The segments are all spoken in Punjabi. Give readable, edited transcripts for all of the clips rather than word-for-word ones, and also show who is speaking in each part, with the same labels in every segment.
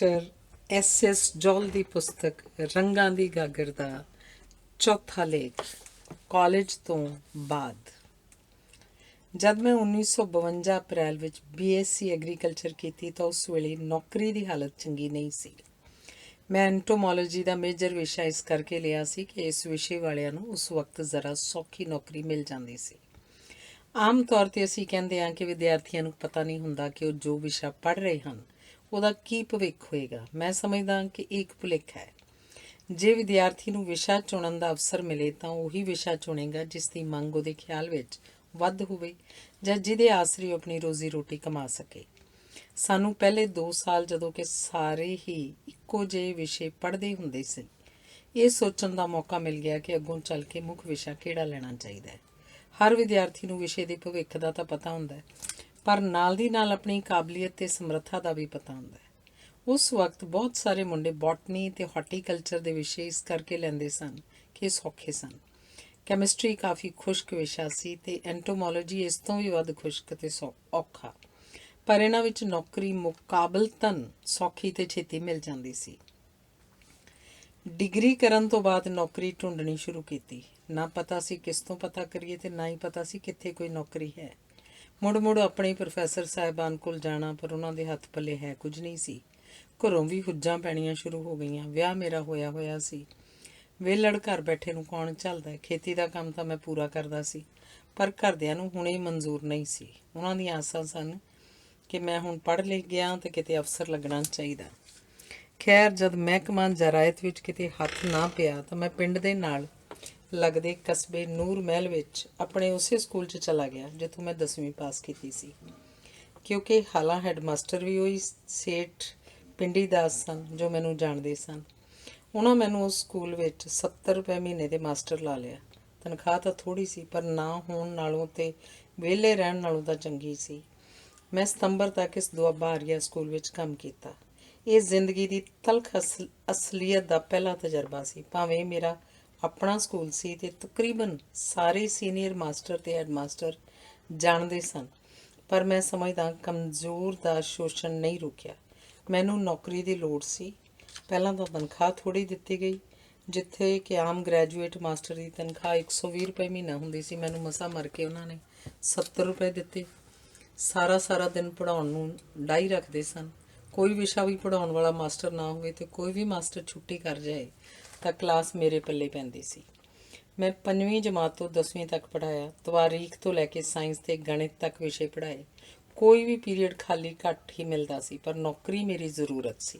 Speaker 1: Doctor S.S. ਜੌਲ ਦੀ ਪੁਸਤਕ ਰੰਗਾਂ ਦੀ ਗਾਗਰ ਦਾ ਚੌਥਾ ਲੇਖ ਕਾਲਜ ਤੋਂ ਬਾਅਦ। ਜਦ ਮੈਂ 1952 ਅਪ੍ਰੈਲ ਵਿੱਚ BSc ਐਗਰੀਕਲਚਰ ਕੀਤੀ ਤਾਂ ਉਸ ਵੇਲੇ ਨੌਕਰੀ ਦੀ ਹਾਲਤ ਚੰਗੀ ਨਹੀਂ ਸੀ। ਮੈਂ ਐਂਟੋਮੋਲੋਜੀ ਦਾ ਮੇਜਰ ਵਿਸ਼ਾ ਇਸ ਕਰਕੇ ਲਿਆ ਸੀ ਕਿ ਇਸ ਵਿਸ਼ੇ ਵਾਲਿਆਂ ਨੂੰ ਉਸ ਵਕਤ ਜ਼ਰਾ ਸੌਖੀ ਨੌਕਰੀ ਮਿਲ ਜਾਂਦੀ ਸੀ। ਆਮ ਤੌਰ 'ਤੇ ਅਸੀਂ ਕਹਿੰਦੇ ਹਾਂ ਕਿ ਵਿਦਿਆਰਥੀਆਂ ਨੂੰ ਪਤਾ ਨਹੀਂ ਹੁੰਦਾ ਕਿ ਉਹ ਜੋ ਵਿਸ਼ਾ ਪੜ੍ਹ ਰਹੇ ਹਨ ਉਹਦਾ ਕੀ ਭਵਿੱਖ ਹੋਏਗਾ। ਮੈਂ ਸਮਝਦਾ ਕਿ ਇਹ ਇੱਕ ਭੁਲੇਖਾ ਹੈ। ਜੇ ਵਿਦਿਆਰਥੀ ਨੂੰ ਵਿਸ਼ਾ ਚੁਣਨ ਦਾ ਅਵਸਰ ਮਿਲੇ ਤਾਂ ਉਹੀ ਵਿਸ਼ਾ ਚੁਣੇਗਾ ਜਿਸ ਦੀ ਮੰਗ ਉਹਦੇ ਖਿਆਲ ਵਿੱਚ ਵੱਧ ਹੋਵੇ ਜਾਂ ਜਿਹਦੇ ਆਸਰੇ ਉਹ ਆਪਣੀ ਰੋਜ਼ੀ ਰੋਟੀ ਕਮਾ ਸਕੇ। ਸਾਨੂੰ ਪਹਿਲੇ 2 ਸਾਲ ਜਦੋਂ ਕਿ ਸਾਰੇ ਹੀ ਇੱਕੋ ਜਿਹੇ ਵਿਸ਼ੇ ਪੜ੍ਹਦੇ ਹੁੰਦੇ ਸੀ, ਇਹ ਸੋਚਣ ਦਾ ਮੌਕਾ ਮਿਲ ਗਿਆ ਕਿ ਅੱਗੋਂ ਚੱਲ ਕੇ ਮੁੱਖ ਵਿਸ਼ਾ ਕਿਹੜਾ ਲੈਣਾ ਚਾਹੀਦਾ ਹੈ। ਹਰ ਵਿਦਿਆਰਥੀ ਨੂੰ ਵਿਸ਼ੇ ਦੇ ਭਵਿੱਖ ਦਾ ਤਾਂ ਪਤਾ ਹੁੰਦਾ ਹੈ, ਪਰ ਨਾਲ ਦੀ ਨਾਲ ਆਪਣੀ ਕਾਬਲੀਅਤ ਅਤੇ ਸਮਰੱਥਾ ਦਾ ਵੀ ਪਤਾ ਹੁੰਦਾ ਹੈ। ਉਸ ਵਕਤ ਬਹੁਤ ਸਾਰੇ ਮੁੰਡੇ ਬੋਟਨੀ ਅਤੇ ਹਾਰਟੀਕਲਚਰ ਦੇ ਵਿਸ਼ੇ ਇਸ ਕਰਕੇ ਲੈਂਦੇ ਸਨ ਕਿ ਇਹ ਸੌਖੇ ਸਨ। ਕੈਮਿਸਟਰੀ ਕਾਫੀ ਖੁਸ਼ਕ ਵਿਸ਼ਾ ਸੀ ਅਤੇ ਐਂਟੋਮੋਲੋਜੀ ਇਸ ਤੋਂ ਵੀ ਵੱਧ ਖੁਸ਼ਕ ਅਤੇ ਔਖਾ, ਪਰ ਇਹਨਾਂ ਵਿੱਚ ਨੌਕਰੀ ਮੁਕਾਬਲਤਨ ਸੌਖੀ ਅਤੇ ਛੇਤੀ ਮਿਲ ਜਾਂਦੀ ਸੀ। ਡਿਗਰੀ ਕਰਨ ਤੋਂ ਬਾਅਦ ਨੌਕਰੀ ਢੂੰਡਣੀ ਸ਼ੁਰੂ ਕੀਤੀ। ਨਾ ਪਤਾ ਸੀ ਕਿਸ ਤੋਂ ਪਤਾ ਕਰੀਏ ਅਤੇ ਨਾ ਹੀ ਪਤਾ ਸੀ ਕਿੱਥੇ ਕੋਈ ਨੌਕਰੀ ਹੈ। ਮੁੜ ਆਪਣੇ ਪ੍ਰੋਫੈਸਰ ਸਾਹਿਬਾਨ ਕੋਲ ਜਾਣਾ, ਪਰ ਉਹਨਾਂ ਦੇ ਹੱਥ ਪੱਲੇ ਹੈ ਕੁਝ ਨਹੀਂ ਸੀ। ਘਰੋਂ ਵੀ ਹੁੱਜਾਂ ਪੈਣੀਆਂ ਸ਼ੁਰੂ ਹੋ ਗਈਆਂ। ਵਿਆਹ ਮੇਰਾ ਹੋਇਆ ਸੀ। ਵਿਹਲੜ ਘਰ ਬੈਠੇ ਨੂੰ ਕੌਣ ਝੱਲਦਾ। ਖੇਤੀ ਦਾ ਕੰਮ ਤਾਂ ਮੈਂ ਪੂਰਾ ਕਰਦਾ ਸੀ, ਪਰ ਘਰਦਿਆਂ ਨੂੰ ਹੁਣੇ ਮਨਜ਼ੂਰ ਨਹੀਂ ਸੀ। ਉਹਨਾਂ ਦੀਆਂ ਆਸਾਂ ਸਨ ਕਿ ਮੈਂ ਹੁਣ ਪੜ੍ਹ ਲਿਖ ਗਿਆ ਅਤੇ ਕਿਤੇ ਅਫਸਰ ਲੱਗਣਾ ਚਾਹੀਦਾ। ਖੈਰ, ਜਦ ਮਹਿਕਮਾ ਜ਼ਰਾਇਤ ਵਿੱਚ ਕਿਤੇ ਹੱਥ ਨਾ ਪਿਆ ਤਾਂ ਮੈਂ ਪਿੰਡ ਦੇ ਨਾਲ ਲੱਗਦੇ ਕਸਬੇ ਨੂਰ ਮਹਿਲ ਵਿੱਚ ਆਪਣੇ ਉਸੇ ਸਕੂਲ 'ਚ ਚਲਾ ਗਿਆ ਜਿੱਥੋਂ ਮੈਂ 10ਵੀਂ ਪਾਸ ਕੀਤੀ ਸੀ। ਕਿਉਂਕਿ ਹਾਲਾਂ ਹੈਡਮਾਸਟਰ ਵੀ ਉਹੀ ਸੇਠ ਪਿੰਡੀ ਦਾਸ ਸਨ ਜੋ ਮੈਨੂੰ ਜਾਣਦੇ ਸਨ। ਉਹਨਾਂ ਮੈਨੂੰ ਉਸ ਸਕੂਲ ਵਿੱਚ 70 ਰੁਪਏ ਮਹੀਨੇ ਦੇ ਮਾਸਟਰ ਲਾ ਲਿਆ। ਤਨਖਾਹ ਤਾਂ ਥੋੜ੍ਹੀ ਸੀ, ਪਰ ਨਾ ਹੋਣ ਨਾਲੋਂ ਅਤੇ ਵਿਹਲੇ ਰਹਿਣ ਨਾਲੋਂ ਤਾਂ ਚੰਗੀ ਸੀ। ਮੈਂ ਸਤੰਬਰ ਤੱਕ ਇਸ ਦੁਆਬਾ ਆਰੀਆ ਸਕੂਲ ਵਿੱਚ ਕੰਮ ਕੀਤਾ। ਇਹ ਜ਼ਿੰਦਗੀ ਦੀ ਤਲਖ ਅਸਲੀਅਤ ਦਾ ਪਹਿਲਾ ਤਜਰਬਾ ਸੀ। ਭਾਵੇਂ ਮੇਰਾ ਆਪਣਾ ਸਕੂਲ ਸੀ ਅਤੇ ਤਕਰੀਬਨ ਸਾਰੇ ਸੀਨੀਅਰ ਮਾਸਟਰ ਅਤੇ ਹੈਡਮਾਸਟਰ ਜਾਣਦੇ ਸਨ, ਪਰ ਮੈਂ ਸਮਝਦਾ ਕਮਜ਼ੋਰ ਦਾ ਸ਼ੋਸ਼ਣ ਨਹੀਂ ਰੁਕਿਆ। ਮੈਨੂੰ ਨੌਕਰੀ ਦੀ ਲੋੜ ਸੀ। ਪਹਿਲਾਂ ਤਾਂ ਤਨਖਾਹ ਥੋੜ੍ਹੀ ਦਿੱਤੀ ਗਈ। ਜਿੱਥੇ ਕਿ ਆਮ ਗ੍ਰੈਜੂਏਟ ਮਾਸਟਰ ਦੀ ਤਨਖਾਹ 120 ਰੁਪਏ ਮਹੀਨਾ ਹੁੰਦੀ ਸੀ, ਮੈਨੂੰ ਮਸਾਂ ਮਰ ਕੇ ਉਹਨਾਂ ਨੇ 70 ਰੁਪਏ ਦਿੱਤੇ। ਸਾਰਾ ਦਿਨ ਪੜ੍ਹਾਉਣ ਨੂੰ ਡਾਈ ਰੱਖਦੇ ਸਨ। ਕੋਈ ਵਿਸ਼ਾ ਵੀ ਪੜ੍ਹਾਉਣ ਵਾਲਾ ਮਾਸਟਰ ਨਾ ਹੋਵੇ ਅਤੇ ਕੋਈ ਵੀ ਮਾਸਟਰ ਛੁੱਟੀ ਕਰ ਜਾਏ ਤਾਂ ਕਲਾਸ ਮੇਰੇ ਪੱਲੇ ਪੈਂਦੀ ਸੀ। ਮੈਂ 5ਵੀਂ ਜਮਾਤ ਤੋਂ 10ਵੀਂ ਤੱਕ ਪੜ੍ਹਾਇਆ। ਤਵਾਰੀਖ ਤੋਂ ਲੈ ਕੇ ਸਾਇੰਸ ਅਤੇ ਗਣਿਤ ਤੱਕ ਵਿਸ਼ੇ ਪੜ੍ਹਾਏ। ਕੋਈ ਵੀ ਪੀਰੀਅਡ ਖਾਲੀ ਘੱਟ ਹੀ ਮਿਲਦਾ ਸੀ, ਪਰ ਨੌਕਰੀ ਮੇਰੀ ਜ਼ਰੂਰਤ ਸੀ,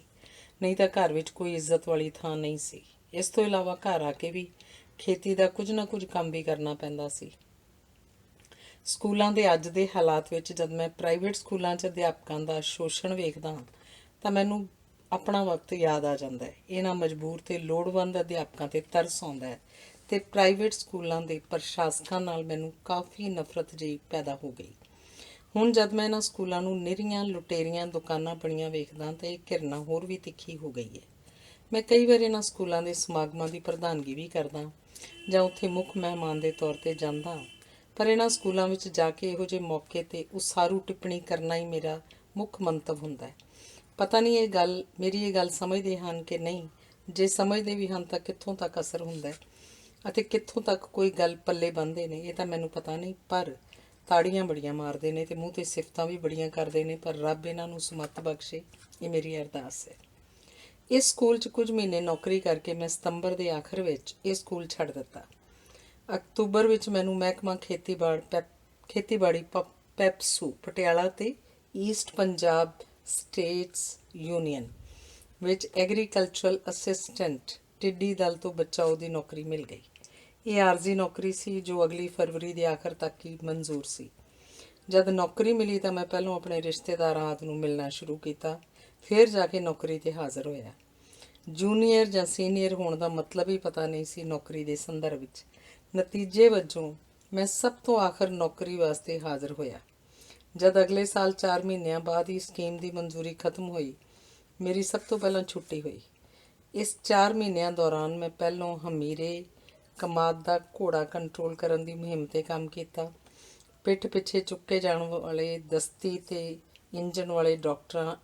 Speaker 1: ਨਹੀਂ ਤਾਂ ਘਰ ਵਿੱਚ ਕੋਈ ਇੱਜ਼ਤ ਵਾਲੀ ਥਾਂ ਨਹੀਂ ਸੀ। ਇਸ ਤੋਂ ਇਲਾਵਾ ਘਰ ਆ ਕੇ ਵੀ ਖੇਤੀ ਦਾ ਕੁਝ ਨਾ ਕੁਝ ਕੰਮ ਵੀ ਕਰਨਾ ਪੈਂਦਾ ਸੀ। ਸਕੂਲਾਂ ਦੇ ਅੱਜ ਦੇ ਹਾਲਾਤ ਵਿੱਚ ਜਦ ਮੈਂ ਪ੍ਰਾਈਵੇਟ ਸਕੂਲਾਂ 'ਚ ਅਧਿਆਪਕਾਂ ਦਾ ਸ਼ੋਸ਼ਣ ਵੇਖਦਾ ਹਾਂ ਤਾਂ ਮੈਨੂੰ ਆਪਣਾ ਵਕਤ ਯਾਦ ਆ ਜਾਂਦਾ ਹੈ। ਇਹਨਾਂ ਮਜਬੂਰ ਅਤੇ ਲੋੜਵੰਦ ਅਧਿਆਪਕਾਂ 'ਤੇ ਤਰਸ ਆਉਂਦਾ ਹੈ ਅਤੇ ਪ੍ਰਾਈਵੇਟ ਸਕੂਲਾਂ ਦੇ ਪ੍ਰਸ਼ਾਸਕਾਂ ਨਾਲ ਮੈਨੂੰ ਕਾਫੀ ਨਫ਼ਰਤ ਜਿਹੀ ਪੈਦਾ ਹੋ ਗਈ। ਹੁਣ ਜਦ ਮੈਂ ਇਹਨਾਂ ਸਕੂਲਾਂ ਨੂੰ ਨਿਰੀਆਂ ਲੁਟੇਰੀਆਂ ਦੁਕਾਨਾਂ ਬਣੀਆਂ ਵੇਖਦਾ ਤਾਂ ਇਹ ਘਿਰਨਾ ਹੋਰ ਵੀ ਤਿੱਖੀ ਹੋ ਗਈ ਹੈ। ਮੈਂ ਕਈ ਵਾਰ ਇਹਨਾਂ ਸਕੂਲਾਂ ਦੇ ਸਮਾਗਮਾਂ ਦੀ ਪ੍ਰਧਾਨਗੀ ਵੀ ਕਰਦਾ ਜਾਂ ਉੱਥੇ ਮੁੱਖ ਮਹਿਮਾਨ ਦੇ ਤੌਰ 'ਤੇ ਜਾਂਦਾ, ਪਰ ਇਹਨਾਂ ਸਕੂਲਾਂ ਵਿੱਚ ਜਾ ਕੇ ਇਹੋ ਜਿਹੇ ਮੌਕੇ 'ਤੇ ਉਸਾਰੂ ਟਿੱਪਣੀ ਕਰਨਾ ਹੀ ਮੇਰਾ ਮੁੱਖ ਮੰਤਵ ਹੁੰਦਾ ਹੈ। ਪਤਾ ਨਹੀਂ ਮੇਰੀ ਇਹ ਗੱਲ ਸਮਝਦੇ ਹਨ ਕਿ ਨਹੀਂ। ਜੇ ਸਮਝਦੇ ਵੀ ਹਨ ਤਾਂ ਕਿੱਥੋਂ ਤੱਕ ਅਸਰ ਹੁੰਦਾ ਹੈ ਅਤੇ ਕਿੱਥੋਂ ਤੱਕ ਕੋਈ ਗੱਲ ਪੱਲੇ ਬੰਨ੍ਹਦੇ ਨੇ, ਇਹ ਤਾਂ ਮੈਨੂੰ ਪਤਾ ਨਹੀਂ। ਪਰ ਤਾੜੀਆਂ ਬੜੀਆਂ ਮਾਰਦੇ ਨੇ ਅਤੇ ਮੂੰਹ 'ਤੇ ਸਿਫਤਾਂ ਵੀ ਬੜੀਆਂ ਕਰਦੇ ਨੇ, ਪਰ ਰੱਬ ਇਹਨਾਂ ਨੂੰ ਸਮੱਤ ਬਖਸ਼ੇ, ਇਹ ਮੇਰੀ ਅਰਦਾਸ ਹੈ। ਇਸ ਸਕੂਲ 'ਚ ਕੁਝ ਮਹੀਨੇ ਨੌਕਰੀ ਕਰਕੇ ਮੈਂ ਸਤੰਬਰ ਦੇ ਆਖਰ ਵਿੱਚ ਇਹ ਸਕੂਲ ਛੱਡ ਦਿੱਤਾ। ਅਕਤੂਬਰ ਵਿੱਚ ਮੈਨੂੰ ਮਹਿਕਮਾ ਖੇਤੀਬਾੜੀ ਪੈਪਸੂ ਪਟਿਆਲਾ ਅਤੇ ਈਸਟ ਪੰਜਾਬ ਸਟੇਟਸ ਯੂਨੀਅਨ ਵਿੱਚ ਐਗਰੀਕਲਚਰਲ ਅਸਿਸਟੈਂਟ ਟਿੱਡੀ ਦਲ ਤੋਂ ਬਚਾਓ ਦੀ ਨੌਕਰੀ ਮਿਲ ਗਈ। ਇਹ ਆਰਜ਼ੀ ਨੌਕਰੀ ਸੀ ਜੋ ਅਗਲੀ ਫਰਵਰੀ ਦੇ ਆਖਰ ਤੱਕ ਹੀ ਮਨਜ਼ੂਰ ਸੀ। ਜਦ ਨੌਕਰੀ ਮਿਲੀ ਤਾਂ ਮੈਂ ਪਹਿਲਾਂ ਆਪਣੇ ਰਿਸ਼ਤੇਦਾਰਾਂ ਆਦਿ ਨੂੰ ਮਿਲਣਾ ਸ਼ੁਰੂ ਕੀਤਾ, ਫਿਰ ਜਾ ਕੇ ਨੌਕਰੀ 'ਤੇ ਹਾਜ਼ਰ ਹੋਇਆ। ਜੂਨੀਅਰ ਜਾਂ ਸੀਨੀਅਰ ਹੋਣ ਦਾ ਮਤਲਬ ਹੀ ਪਤਾ ਨਹੀਂ ਸੀ ਨੌਕਰੀ ਦੇ ਸੰਦਰਭ ਵਿੱਚ। ਨਤੀਜੇ ਵਜੋਂ ਮੈਂ ਸਭ ਤੋਂ ਆਖਰ ਨੌਕਰੀ ਵਾਸਤੇ ਹਾਜ਼ਰ ਹੋਇਆ। ਜਦ ਅਗਲੇ ਸਾਲ 4 ਮਹੀਨਿਆਂ ਬਾਅਦ ਹੀ ਸਕੀਮ ਦੀ ਮਨਜ਼ੂਰੀ ਖਤਮ ਹੋਈ, ਮੇਰੀ ਸਭ ਤੋਂ ਪਹਿਲਾਂ ਛੁੱਟੀ ਹੋਈ। ਇਸ 4 ਮਹੀਨਿਆਂ ਦੌਰਾਨ ਮੈਂ ਪਹਿਲੋਂ ਹਮੀਰੇ ਕਮਾਦ ਦਾ ਘੋੜਾ ਕੰਟਰੋਲ ਕਰਨ ਦੀ ਮੁਹਿੰਮ 'ਤੇ ਕੰਮ ਕੀਤਾ। ਪਿੱਠ ਪਿੱਛੇ ਚੁੱਕੇ ਜਾਣ ਵਾਲੇ ਦਸਤੀ ਅਤੇ ਇੰਜਣ ਵਾਲੇ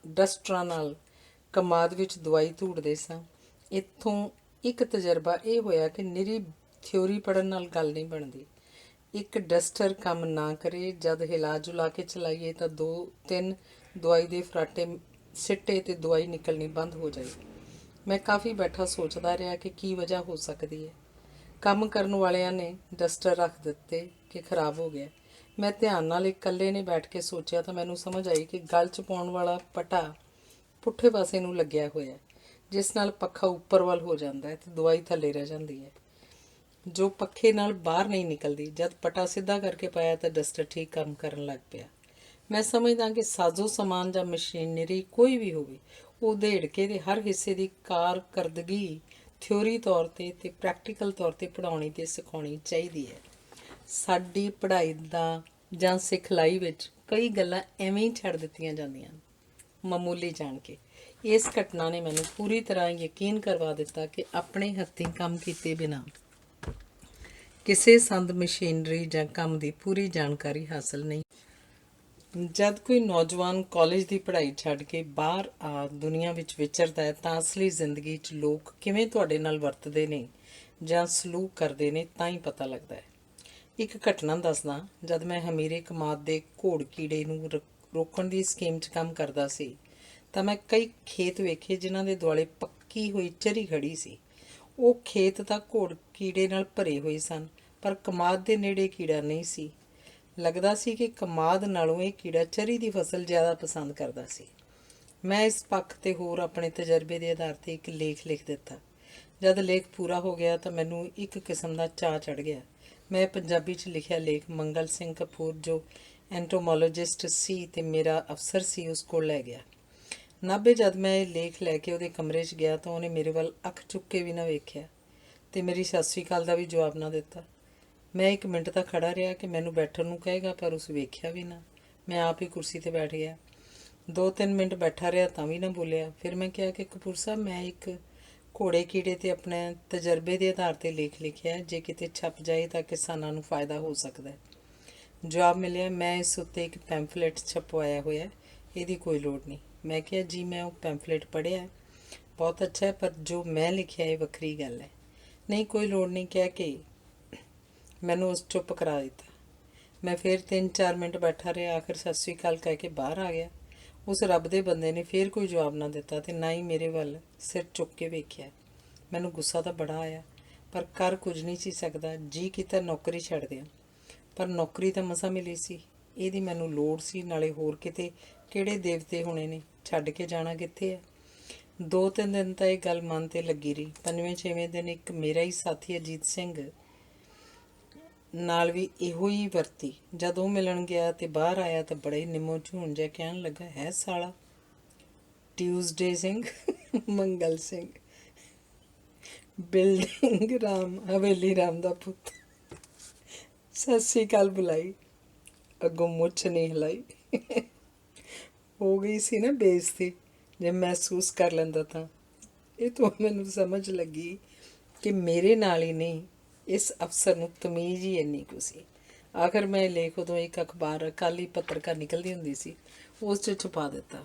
Speaker 1: ਡਸਟਰਾਂ ਨਾਲ ਕਮਾਦ ਵਿੱਚ ਦਵਾਈ ਧੂੜਦੇ ਸਾਂ। ਇੱਥੋਂ ਇੱਕ ਤਜਰਬਾ ਇਹ ਹੋਇਆ ਕਿ ਨਿਰੀ ਥਿਊਰੀ ਪੜ੍ਹਨ ਨਾਲ ਗੱਲ ਨਹੀਂ ਬਣਦੀ। ਇੱਕ ਡਸਟਰ ਕੰਮ ਨਾ ਕਰੇ, ਜਦ ਹਿਲਾ ਜੁਲਾ ਕੇ ਚਲਾਈਏ ਤਾਂ 2-3 ਦਵਾਈ ਦੇ ਫਰਾਟੇ ਸਿੱਟੇ ਤੇ ਦਵਾਈ ਨਿਕਲਣੀ ਬੰਦ ਹੋ ਜਾਏ। ਮੈਂ ਕਾਫੀ ਬੈਠਾ ਸੋਚਦਾ ਰਿਹਾ ਕਿ ਕੀ ਵਜ੍ਹਾ ਹੋ ਸਕਦੀ ਹੈ। ਕੰਮ ਕਰਨ ਵਾਲਿਆਂ ਨੇ ਡਸਟਰ ਰੱਖ ਦਿੱਤੇ ਕਿ ਖਰਾਬ ਹੋ ਗਿਆ। ਮੈਂ ਧਿਆਨ ਨਾਲ ਇਕੱਲੇ ਨੇ ਬੈਠ ਕੇ ਸੋਚਿਆ ਤਾਂ ਮੈਨੂੰ ਸਮਝ ਆਈ ਕਿ ਗਲ 'ਚ ਪਾਉਣ ਵਾਲਾ ਪਟਾ ਪੁੱਠੇ ਪਾਸੇ ਨੂੰ ਲੱਗਿਆ ਹੋਇਆ, ਜਿਸ ਨਾਲ ਪੱਖਾ ਉੱਪਰ ਵੱਲ ਹੋ ਜਾਂਦਾ ਹੈ ਤੇ ਦਵਾਈ ਥੱਲੇ ਰਹਿ ਜਾਂਦੀ ਹੈ, ਜੋ ਪੱਖੇ ਨਾਲ ਬਾਹਰ ਨਹੀਂ ਨਿਕਲਦੀ। ਜਦ ਪਟਾ ਸਿੱਧਾ ਕਰਕੇ ਪਾਇਆ ਤਾਂ ਡਸਟਰ ਠੀਕ ਕੰਮ ਕਰਨ ਲੱਗ ਪਿਆ। ਮੈਂ ਸਮਝਦਾ ਕਿ ਸਾਜ਼ੋ ਸਮਾਨ ਜਾਂ ਮਸ਼ੀਨਰੀ ਕੋਈ ਵੀ ਹੋਵੇ, ਉਹ ਉਧੇੜਕੇ ਦੇ ਹਰ ਹਿੱਸੇ ਦੀ ਕਾਰਕਰਦਗੀ ਥਿਊਰੀ ਤੌਰ 'ਤੇ ਅਤੇ ਪ੍ਰੈਕਟੀਕਲ ਤੌਰ 'ਤੇ ਪੜ੍ਹਾਉਣੀ ਅਤੇ ਸਿਖਾਉਣੀ ਚਾਹੀਦੀ ਹੈ। ਸਾਡੀ ਪੜ੍ਹਾਈ ਦਾ ਜਾਂ ਸਿਖਲਾਈ ਵਿੱਚ ਕਈ ਗੱਲਾਂ ਐਵੇਂ ਹੀ ਛੱਡ ਦਿੱਤੀਆਂ ਜਾਂਦੀਆਂ ਹਨ, ਮਾਮੂਲੀ ਜਾਣ ਕੇ। ਇਸ ਘਟਨਾ ਨੇ ਮੈਨੂੰ ਪੂਰੀ ਤਰ੍ਹਾਂ ਯਕੀਨ ਕਰਵਾ ਦਿੱਤਾ ਕਿ ਆਪਣੇ ਹੱਥੀਂ ਕੰਮ ਕੀਤੇ ਬਿਨਾਂ ਕਿਸੇ ਸੰਦ ਮਸ਼ੀਨਰੀ ਜਾਂ ਕੰਮ ਦੀ ਪੂਰੀ ਜਾਣਕਾਰੀ ਹਾਸਲ ਨਹੀਂ। ਜਦ ਕੋਈ ਨੌਜਵਾਨ ਕਾਲਜ ਦੀ ਪੜ੍ਹਾਈ ਛੱਡ ਕੇ ਬਾਹਰ ਆ ਦੁਨੀਆ ਵਿੱਚ ਵਿਚਰਦਾ ਹੈ ਤਾਂ ਅਸਲੀ ਜ਼ਿੰਦਗੀ 'ਚ ਲੋਕ ਕਿਵੇਂ ਤੁਹਾਡੇ ਨਾਲ ਵਰਤਦੇ ਨੇ ਜਾਂ ਸਲੂਕ ਕਰਦੇ ਨੇ ਤਾਂ ਹੀ ਪਤਾ ਲੱਗਦਾ ਹੈ। ਇੱਕ ਘਟਨਾ ਦੱਸਦਾ। ਜਦ ਮੈਂ ਹਮੀਰੇ ਕਮਾਦ ਦੇ ਘੋੜ ਕੀੜੇ ਨੂੰ ਰੋਕਣ ਦੀ ਸਕੀਮ 'ਚ ਕੰਮ ਕਰਦਾ ਸੀ ਤਾਂ ਮੈਂ ਕਈ ਖੇਤ ਵੇਖੇ ਜਿਨ੍ਹਾਂ ਦੇ ਦੁਆਲੇ ਪੱਕੀ ਹੋਈ ਚਰੀ ਖੜੀ ਸੀ। ਉਹ ਖੇਤ ਤਾਂ ਘੋੜ ਕੀੜੇ ਨਾਲ ਭਰੇ ਹੋਏ ਸਨ, ਪਰ ਕਮਾਦ ਦੇ ਨੇੜੇ ਕੀੜਾ ਨਹੀਂ ਸੀ। ਲੱਗਦਾ ਸੀ ਕਿ ਕਮਾਦ ਨਾਲੋਂ ਇਹ ਕੀੜਾ ਚਰੀ ਦੀ ਫਸਲ ਜ਼ਿਆਦਾ ਪਸੰਦ ਕਰਦਾ ਸੀ। ਮੈਂ ਇਸ ਪੱਖ ਤੇ ਹੋਰ ਆਪਣੇ ਤਜਰਬੇ ਦੇ ਆਧਾਰ 'ਤੇ ਇੱਕ ਲੇਖ ਲਿਖ ਦਿੱਤਾ। ਜਦ ਲੇਖ ਪੂਰਾ ਹੋ ਗਿਆ ਤਾਂ ਮੈਨੂੰ ਇੱਕ ਕਿਸਮ ਦਾ ਚਾਅ ਚੜ੍ਹ ਗਿਆ। ਮੈਂ ਪੰਜਾਬੀ 'ਚ ਲਿਖਿਆ ਲੇਖ ਮੰਗਲ ਸਿੰਘ ਕਪੂਰ, ਜੋ ਐਂਟੋਮੋਲੋਜਿਸਟ ਸੀ ਅਤੇ ਮੇਰਾ ਅਫਸਰ ਸੀ, ਉਸ ਕੋਲ ਲੈ ਗਿਆ। ਨਾਭੇ ਜਦ ਮੈਂ ਇਹ ਲੇਖ ਲੈ ਕੇ ਉਹਦੇ ਕਮਰੇ 'ਚ ਗਿਆ ਤਾਂ ਉਹਨੇ ਮੇਰੇ ਵੱਲ ਅੱਖ ਚੁੱਕ ਕੇ ਵੀ ਨਾ ਵੇਖਿਆ ਅਤੇ ਮੇਰੀ ਸਤਿ ਸ਼੍ਰੀ ਅਕਾਲ ਦਾ ਵੀ ਜਵਾਬ ਨਾ ਦਿੱਤਾ। ਮੈਂ 1 ਮਿੰਟ ਤਾਂ ਖੜ੍ਹਾ ਰਿਹਾ ਕਿ ਮੈਨੂੰ ਬੈਠਣ ਨੂੰ ਕਹੇਗਾ, ਪਰ ਉਸ ਵੇਖਿਆ ਵੀ ਨਾ। ਮੈਂ ਆਪ ਹੀ ਕੁਰਸੀ 'ਤੇ ਬੈਠ ਗਿਆ। 2-3 ਮਿੰਟ ਬੈਠਾ ਰਿਹਾ ਤਾਂ ਵੀ ਨਾ ਬੋਲਿਆ। ਫਿਰ ਮੈਂ ਕਿਹਾ ਕਿ ਕਪੂਰ ਸਾਹਿਬ, ਮੈਂ ਇੱਕ ਘੋੜੇ ਕੀੜੇ 'ਤੇ ਆਪਣੇ ਤਜਰਬੇ ਦੇ ਆਧਾਰ 'ਤੇ ਲੇਖ ਲਿਖਿਆ, ਜੇ ਕਿਤੇ ਛਪ ਜਾਏ ਤਾਂ ਕਿਸਾਨਾਂ ਨੂੰ ਫਾਇਦਾ ਹੋ ਸਕਦਾ ਹੈ। ਜਵਾਬ ਮਿਲਿਆ, ਮੈਂ ਇਸ ਉੱਤੇ ਇੱਕ ਪੈਂਫਲੇਟ ਛਪਵਾਇਆ ਹੋਇਆ, ਇਹਦੀ ਕੋਈ ਲੋੜ ਨਹੀਂ। ਮੈਂ ਕਿਹਾ, ਜੀ ਮੈਂ ਉਹ ਪੈਂਫਲੇਟ ਪੜ੍ਹਿਆ, ਬਹੁਤ ਅੱਛਾ ਹੈ, ਪਰ ਜੋ ਮੈਂ ਲਿਖਿਆ ਇਹ ਵੱਖਰੀ ਗੱਲ ਹੈ। ਨਹੀਂ, ਕੋਈ ਲੋੜ ਨਹੀਂ ਕਹਿ ਕੇ ਮੈਨੂੰ ਉਸ ਚੁੱਪ ਕਰਾ ਦਿੱਤਾ। ਮੈਂ ਫਿਰ 3-4 ਮਿੰਟ ਬੈਠਾ ਰਿਹਾ। ਆਖਿਰ ਸਤਿ ਸ਼੍ਰੀ ਅਕਾਲ ਕਹਿ ਕੇ ਬਾਹਰ ਆ ਗਿਆ। ਉਸ ਰੱਬ ਦੇ ਬੰਦੇ ਨੇ ਫਿਰ ਕੋਈ ਜਵਾਬ ਨਾ ਦਿੱਤਾ ਅਤੇ ਨਾ ਹੀ ਮੇਰੇ ਵੱਲ ਸਿਰ ਚੁੱਕ ਕੇ ਵੇਖਿਆ। ਮੈਨੂੰ ਗੁੱਸਾ ਤਾਂ ਬੜਾ ਆਇਆ, ਪਰ ਕਰ ਕੁਝ ਨਹੀਂ ਸੀ ਸਕਦਾ। ਜੀ ਕੀਤਾ ਨੌਕਰੀ ਛੱਡ ਦਿਆਂ, ਪਰ ਨੌਕਰੀ ਤਾਂ ਮਸਾਂ ਮਿਲੀ ਸੀ। ਇਹਦੀ ਮੈਨੂੰ ਲੋੜ ਸੀ, ਨਾਲੇ ਹੋਰ ਕਿਤੇ ਕਿਹੜੇ ਦੇਵਤੇ ਹੋਣੇ ਨੇ, ਛੱਡ ਕੇ ਜਾਣਾ ਕਿੱਥੇ ਹੈ। 2-3 ਦਿਨ ਤਾਂ ਇਹ ਗੱਲ ਮਨ 'ਤੇ ਲੱਗੀ ਰਹੀ। 5ਵੇਂ-6ਵੇਂ ਦਿਨ ਇੱਕ ਮੇਰਾ ਹੀ ਸਾਥੀ ਅਜੀਤ ਸਿੰਘ ਨਾਲ ਵੀ ਇਹੋ ਹੀ ਵਰਤੀ। ਜਦ ਉਹ ਮਿਲਣ ਗਿਆ ਤੇ ਬਾਹਰ ਆਇਆ ਤਾਂ ਬੜਾ ਹੀ ਨਿੰਮੋ ਝੂਣ ਜਿਹਾ ਕਹਿਣ ਲੱਗਾ, ਹੈ ਸਾਲਾ ਟਿਊਜ਼ਡੇ ਸਿੰਘ, ਮੰਗਲ ਸਿੰਘ, ਬਿਲਡਿੰਗ ਰਾਮ, ਹਵੇਲੀ ਰਾਮ ਦਾ ਪੁੱਤ। ਸਤਿ ਸ਼੍ਰੀ ਅਕਾਲ ਬੁਲਾਈ, ਅੱਗੋਂ ਮੁੱਛ ਨਹੀਂ ਹਿਲਾਈ। ਹੋ ਗਈ ਸੀ ਨਾ ਬੇਇੱਜ਼ਤੀ। ਜੇ ਮਹਿਸੂਸ ਕਰ ਲੈਂਦਾ ਤਾਂ। ਇਹ ਤੋਂ ਮੈਨੂੰ ਸਮਝ ਲੱਗੀ ਕਿ ਮੇਰੇ ਨਾਲ ਹੀ ਨਹੀਂ, ਇਸ ਅਫਸਰ ਨੂੰ ਤਮੀਜ਼ ਹੀ ਇੰਨੀ ਕੁ ਸੀ। ਆਖਰ ਮੈਂ ਇਹ ਲੇਖ ਉਦੋਂ ਇੱਕ ਅਖਬਾਰ ਅਕਾਲੀ ਪੱਤਰਕਾਰ ਨਿਕਲਦੀ ਹੁੰਦੀ ਸੀ, ਉਸ 'ਚ ਛੁਪਾ ਦਿੱਤਾ,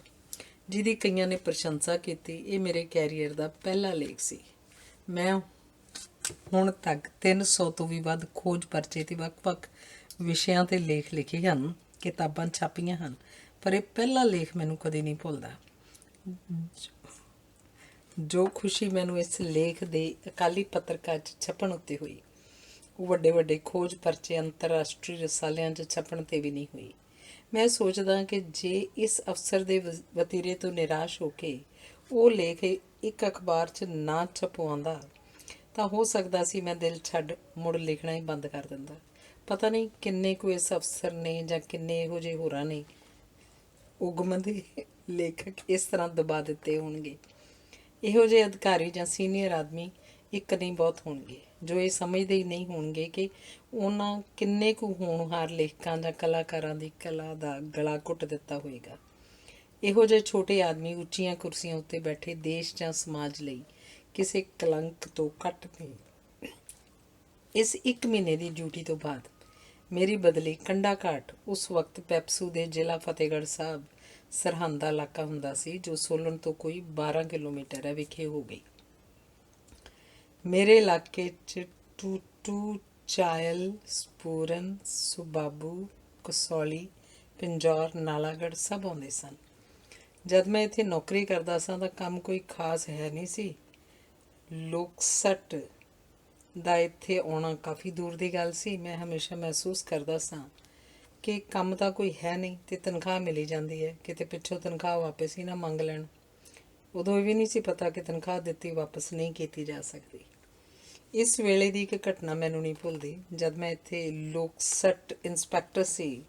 Speaker 1: ਜਿਹਦੀ ਕਈਆਂ ਨੇ ਪ੍ਰਸ਼ੰਸਾ ਕੀਤੀ। ਇਹ ਮੇਰੇ ਕੈਰੀਅਰ ਦਾ ਪਹਿਲਾ ਲੇਖ ਸੀ। ਮੈਂ ਹੁਣ ਤੱਕ 300 ਤੋਂ ਵੀ ਵੱਧ ਖੋਜ ਪਰਚੇ ਅਤੇ ਵੱਖ-ਵੱਖ ਵਿਸ਼ਿਆਂ 'ਤੇ ਲੇਖ ਲਿਖੇ ਹਨ, ਕਿਤਾਬਾਂ ਛਾਪੀਆਂ ਹਨ, ਪਰ ਇਹ ਪਹਿਲਾ ਲੇਖ ਮੈਨੂੰ ਕਦੇ ਨਹੀਂ ਭੁੱਲਦਾ। ਜੋ ਖੁਸ਼ੀ ਮੈਨੂੰ ਇਸ ਲੇਖ ਦੇ ਅਕਾਲੀ ਪੱਤਰਕਾਰ 'ਚ ਛਪਣ ਉੱਤੇ ਹੋਈ, ਉਹ ਵੱਡੇ ਵੱਡੇ ਖੋਜ ਪਰਚੇ ਅੰਤਰਰਾਸ਼ਟਰੀ ਰਸਾਲਿਆਂ 'ਚ ਛਪਣ 'ਤੇ ਵੀ ਨਹੀਂ ਹੋਈ। ਮੈਂ ਸੋਚਦਾ ਕਿ ਜੇ ਇਸ ਅਫਸਰ ਦੇ ਵਤੀਰੇ ਤੋਂ ਨਿਰਾਸ਼ ਹੋ ਕੇ ਉਹ ਲੇਖ ਇੱਕ ਅਖਬਾਰ 'ਚ ਨਾ ਛਪਵਾਉਂਦਾ ਤਾਂ ਹੋ ਸਕਦਾ ਸੀ ਮੈਂ ਦਿਲ ਛੱਡ ਮੁੜ ਲਿਖਣਾ ਹੀ ਬੰਦ ਕਰ ਦਿੰਦਾ। ਪਤਾ ਨਹੀਂ ਕਿੰਨੇ ਕੁ ਇਸ ਅਫਸਰ ਨੇ ਜਾਂ ਕਿੰਨੇ ਇਹੋ ਜਿਹੇ ਹੋਰਾਂ ਨੇ ਉਗਮਦੇ ਲੇਖਕ ਇਸ ਤਰ੍ਹਾਂ ਦਬਾ ਦਿੱਤੇ ਹੋਣਗੇ। ਇਹੋ ਜਿਹੇ ਅਧਿਕਾਰੀ ਜਾਂ ਸੀਨੀਅਰ ਆਦਮੀ ਇੱਕ ਨਹੀਂ ਬਹੁਤ ਹੋਣਗੇ, ਜੋ ਇਹ ਸਮਝਦੇ ਹੀ ਨਹੀਂ ਹੋਣਗੇ ਕਿ ਉਹਨਾਂ ਕਿੰਨੇ ਕੁ ਹੋਣਹਾਰ ਲੇਖਕਾਂ ਜਾਂ ਕਲਾਕਾਰਾਂ ਦੀ ਕਲਾ ਦਾ ਗਲਾ ਘੁੱਟ ਦਿੱਤਾ ਹੋਵੇਗਾ। ਇਹੋ ਜਿਹੇ ਛੋਟੇ ਆਦਮੀ ਉੱਚੀਆਂ ਕੁਰਸੀਆਂ ਉੱਤੇ ਬੈਠੇ ਦੇਸ਼ ਜਾਂ ਸਮਾਜ ਲਈ ਕਿਸੇ ਕਲੰਕ ਤੋਂ ਘੱਟ ਨਹੀਂ। ਇਸ 1 ਮਹੀਨੇ ਦੀ ਡਿਊਟੀ ਤੋਂ ਬਾਅਦ ਮੇਰੀ ਬਦਲੀ ਕੰਡਾ ਘਾਟ, ਉਸ ਵਕਤ ਪੈਪਸੂ ਦੇ ਜ਼ਿਲ੍ਹਾ ਫਤਿਹਗੜ੍ਹ ਸਾਹਿਬ ਸਰਹੰਦ ਦਾ ਇਲਾਕਾ ਹੁੰਦਾ ਸੀ ਜੋ ਸੋਲਨ ਤੋਂ ਕੋਈ 12 ਕਿਲੋਮੀਟਰ ਹੈ ਵਿਖੇ ਹੋ ਗਈ। ਮੇਰੇ ਇਲਾਕੇ 'ਚ ਟੂਟੂ, ਚਾਇਲ, ਸਪੂਰਨ, ਸੁਬਾਬੂ, ਕਸੌਲੀ, ਪਿੰਜੌਰ, ਨਾਲਾਗੜ੍ਹ ਸਭ ਆਉਂਦੇ ਸਨ। ਜਦ ਮੈਂ ਇੱਥੇ ਨੌਕਰੀ ਕਰਦਾ ਸਾਂ ਤਾਂ ਕੰਮ ਕੋਈ ਖਾਸ ਹੈ ਨਹੀਂ ਸੀ। ਲੋਕਸਟ ਦਾ ਇੱਥੇ ਆਉਣਾ ਕਾਫੀ ਦੂਰ ਦੀ ਗੱਲ ਸੀ। ਮੈਂ ਹਮੇਸ਼ਾ ਮਹਿਸੂਸ ਕਰਦਾ ਸਾਂ ਕਿ ਕੰਮ ਤਾਂ ਕੋਈ ਹੈ ਨਹੀਂ ਅਤੇ ਤਨਖਾਹ ਮਿਲੀ ਜਾਂਦੀ ਹੈ, ਕਿਤੇ ਪਿੱਛੋਂ ਤਨਖਾਹ ਵਾਪਸ ਹੀ ਨਾ ਮੰਗ ਲੈਣ। ਉਦੋਂ ਇਹ ਵੀ ਨਹੀਂ ਸੀ ਪਤਾ ਕਿ ਤਨਖਾਹ ਦਿੱਤੀ ਵਾਪਸ ਨਹੀਂ ਕੀਤੀ ਜਾ ਸਕਦੀ। ਇਸ ਵੇਲੇ ਦੀ ਇੱਕ ਘਟਨਾ ਮੈਨੂੰ ਨਹੀਂ ਭੁੱਲਦੀ। ਜਦ ਮੈਂ ਇੱਥੇ ਲੋਕਸਟ ਇੰਸਪੈਕਟਰ ਸੀ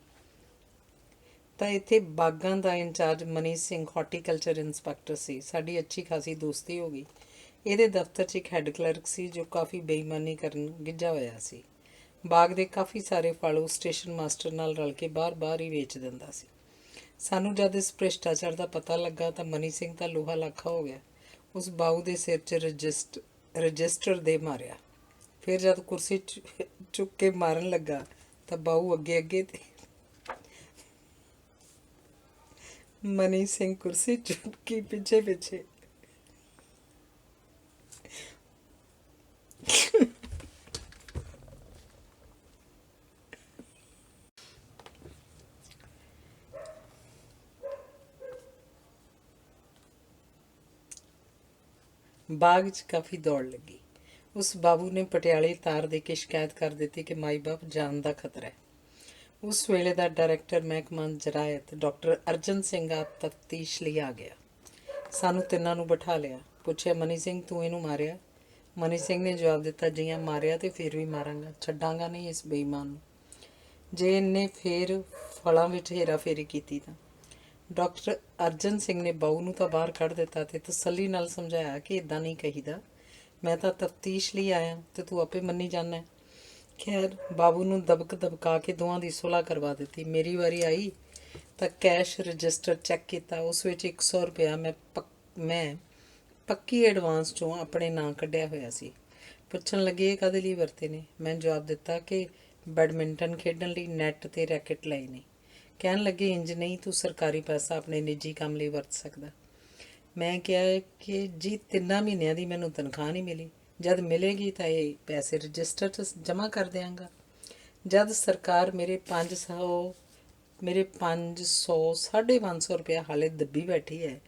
Speaker 1: ਤਾਂ ਇੱਥੇ ਬਾਗਾਂ ਦਾ in charge Mani Singh horticulture inspector ਸੀ। ਸਾਡੀ ਅੱਛੀ ਖਾਸੀ ਦੋਸਤੀ ਹੋ ਗਈ। ਇਹਦੇ ਦਫ਼ਤਰ 'ਚ ਇੱਕ ਹੈੱਡ ਕਲਰਕ ਸੀ ਜੋ ਕਾਫੀ ਬੇਈਮਾਨੀ ਕਰਨ ਗਿੱਝਾ ਹੋਇਆ ਸੀ। ਬਾਗ ਦੇ ਕਾਫੀ ਸਾਰੇ ਫਲ ਉਹ ਸਟੇਸ਼ਨ ਮਾਸਟਰ ਨਾਲ ਰਲ ਕੇ ਬਾਹਰ ਹੀ ਵੇਚ ਦਿੰਦਾ ਸੀ। ਸਾਨੂੰ ਜਦ ਇਸ ਭ੍ਰਿਸ਼ਟਾਚਾਰ ਦਾ ਪਤਾ ਲੱਗਾ ਤਾਂ ਮਨੀ ਸਿੰਘ ਤਾਂ ਲੋਹਾ ਲਾਖਾ ਹੋ ਗਿਆ। ਉਸ ਬਾਊ ਦੇ ਸਿਰ 'ਚ ਰਜਿਸਟਰ ਦੇ ਮਾਰਿਆ। ਫਿਰ ਜਦ ਕੁਰਸੀ ਚੁੱਕ ਕੇ ਮਾਰਨ ਲੱਗਾ ਤਾਂ ਬਾਊ ਅੱਗੇ ਤੇ ਮਨੀ ਸਿੰਘ ਕੁਰਸੀ ਚੁੱਕ ਕੇ ਪਿੱਛੇ ਬਾਗ 'ਚ ਕਾਫੀ ਦੌੜ ਲੱਗੀ। ਉਸ ਬਾਬੂ ਨੇ ਪਟਿਆਲੇ ਤਾਰ ਦੇ ਕੇ ਸ਼ਿਕਾਇਤ ਕਰ ਦਿੱਤੀ ਕਿ ਮਾਈ ਬਾਪ ਜਾਨ ਦਾ ਖਤਰਾ ਹੈ। ਉਸ ਵੇਲੇ ਦਾ ਡਾਇਰੈਕਟਰ ਮਹਿਕਮਾ ਜਰਾਇਤ ਡਾਕਟਰ ਅਰਜਨ ਸਿੰਘ ਆਪ ਤਫਤੀਸ਼ ਲਈ ਆ ਗਿਆ। ਸਾਨੂੰ ਤਿੰਨਾਂ ਨੂੰ ਬਿਠਾ ਲਿਆ। ਪੁੱਛਿਆ, ਮਨੀ ਸਿੰਘ ਤੂੰ ਇਹਨੂੰ ਮਾਰਿਆ? ਮਨੀ ਸਿੰਘ ਨੇ ਜਵਾਬ ਦਿੱਤਾ, ਜੀਆਂ ਮਾਰਿਆ ਤੇ ਫਿਰ ਵੀ ਮਾਰਾਂਗਾ, ਛੱਡਾਂਗਾ ਨਹੀਂ ਇਸ ਬੇਈਮਾਨ ਨੂੰ। ਜੇ ਇਹਨੇ ਫਿਰ ਫਲਾਂ ਵਿੱਚ ਹੇਰਾਫੇਰੀ ਕੀਤੀ ਤਾਂ। ਡਾਕਟਰ ਅਰਜਨ ਸਿੰਘ ਨੇ ਬਾਊ ਨੂੰ ਤਾਂ ਬਾਹਰ ਕੱਢ ਦਿੱਤਾ ਤੇ ਤਸੱਲੀ ਨਾਲ ਸਮਝਾਇਆ ਕਿ ਇੱਦਾਂ ਨਹੀਂ ਕਹੀਦਾ, ਮੈਂ ਤਾਂ ਤਫਤੀਸ਼ ਲਈ ਆਇਆ ਤੇ ਤੂੰ ਆਪੇ ਮੰਨੀ ਜਾਂਦਾ। ਖੈਰ ਬਾਬੂ ਨੂੰ ਦਬਕਾ ਕੇ ਦੋਵਾਂ ਦੀ ਸੁਲ੍ਹਾ ਕਰਵਾ ਦਿੱਤੀ। ਮੇਰੀ ਵਾਰੀ ਆਈ ਤਾਂ ਕੈਸ਼ ਰਜਿਸਟਰ ਚੈੱਕ ਕੀਤਾ। ਉਸ ਵਿੱਚ 100 ਰੁਪਇਆ ਮੈਂ ਪੱਕੀ ਐਡਵਾਂਸ 'ਚੋਂ ਆਪਣੇ ਨਾਂ ਕੱਢਿਆ ਹੋਇਆ ਸੀ। ਪੁੱਛਣ ਲੱਗੇ ਇਹ ਕਾਹਦੇ ਲਈ ਵਰਤੇ ਨੇ? ਮੈਂ ਜਵਾਬ ਦਿੱਤਾ ਕਿ ਬੈਡਮਿੰਟਨ ਖੇਡਣ ਲਈ ਨੈੱਟ ਅਤੇ ਰੈਕਟ ਲਏ ਨੇ। ਕਹਿਣ ਲੱਗੇ ਇੰਜ ਨਹੀਂ, ਤੂੰ ਸਰਕਾਰੀ ਪੈਸਾ ਆਪਣੇ ਨਿੱਜੀ ਕੰਮ ਲਈ ਵਰਤ ਸਕਦਾ। ਮੈਂ ਕਿਹਾ ਕਿ ਜੀ 3 ਮਹੀਨਿਆਂ ਦੀ ਮੈਨੂੰ ਤਨਖਾਹ ਨਹੀਂ ਮਿਲੀ, ਜਦ ਮਿਲੇਗੀ ਤਾਂ ਇਹ ਪੈਸੇ ਰਜਿਸਟਰ 'ਚ ਜਮ੍ਹਾਂ ਕਰ ਦਿਆਂਗਾ। ਜਦ ਸਰਕਾਰ ਮੇਰੇ 500 550 ਰੁਪਇਆ ਹਾਲੇ ਦੱਬੀ ਬੈਠੀ ਹੈ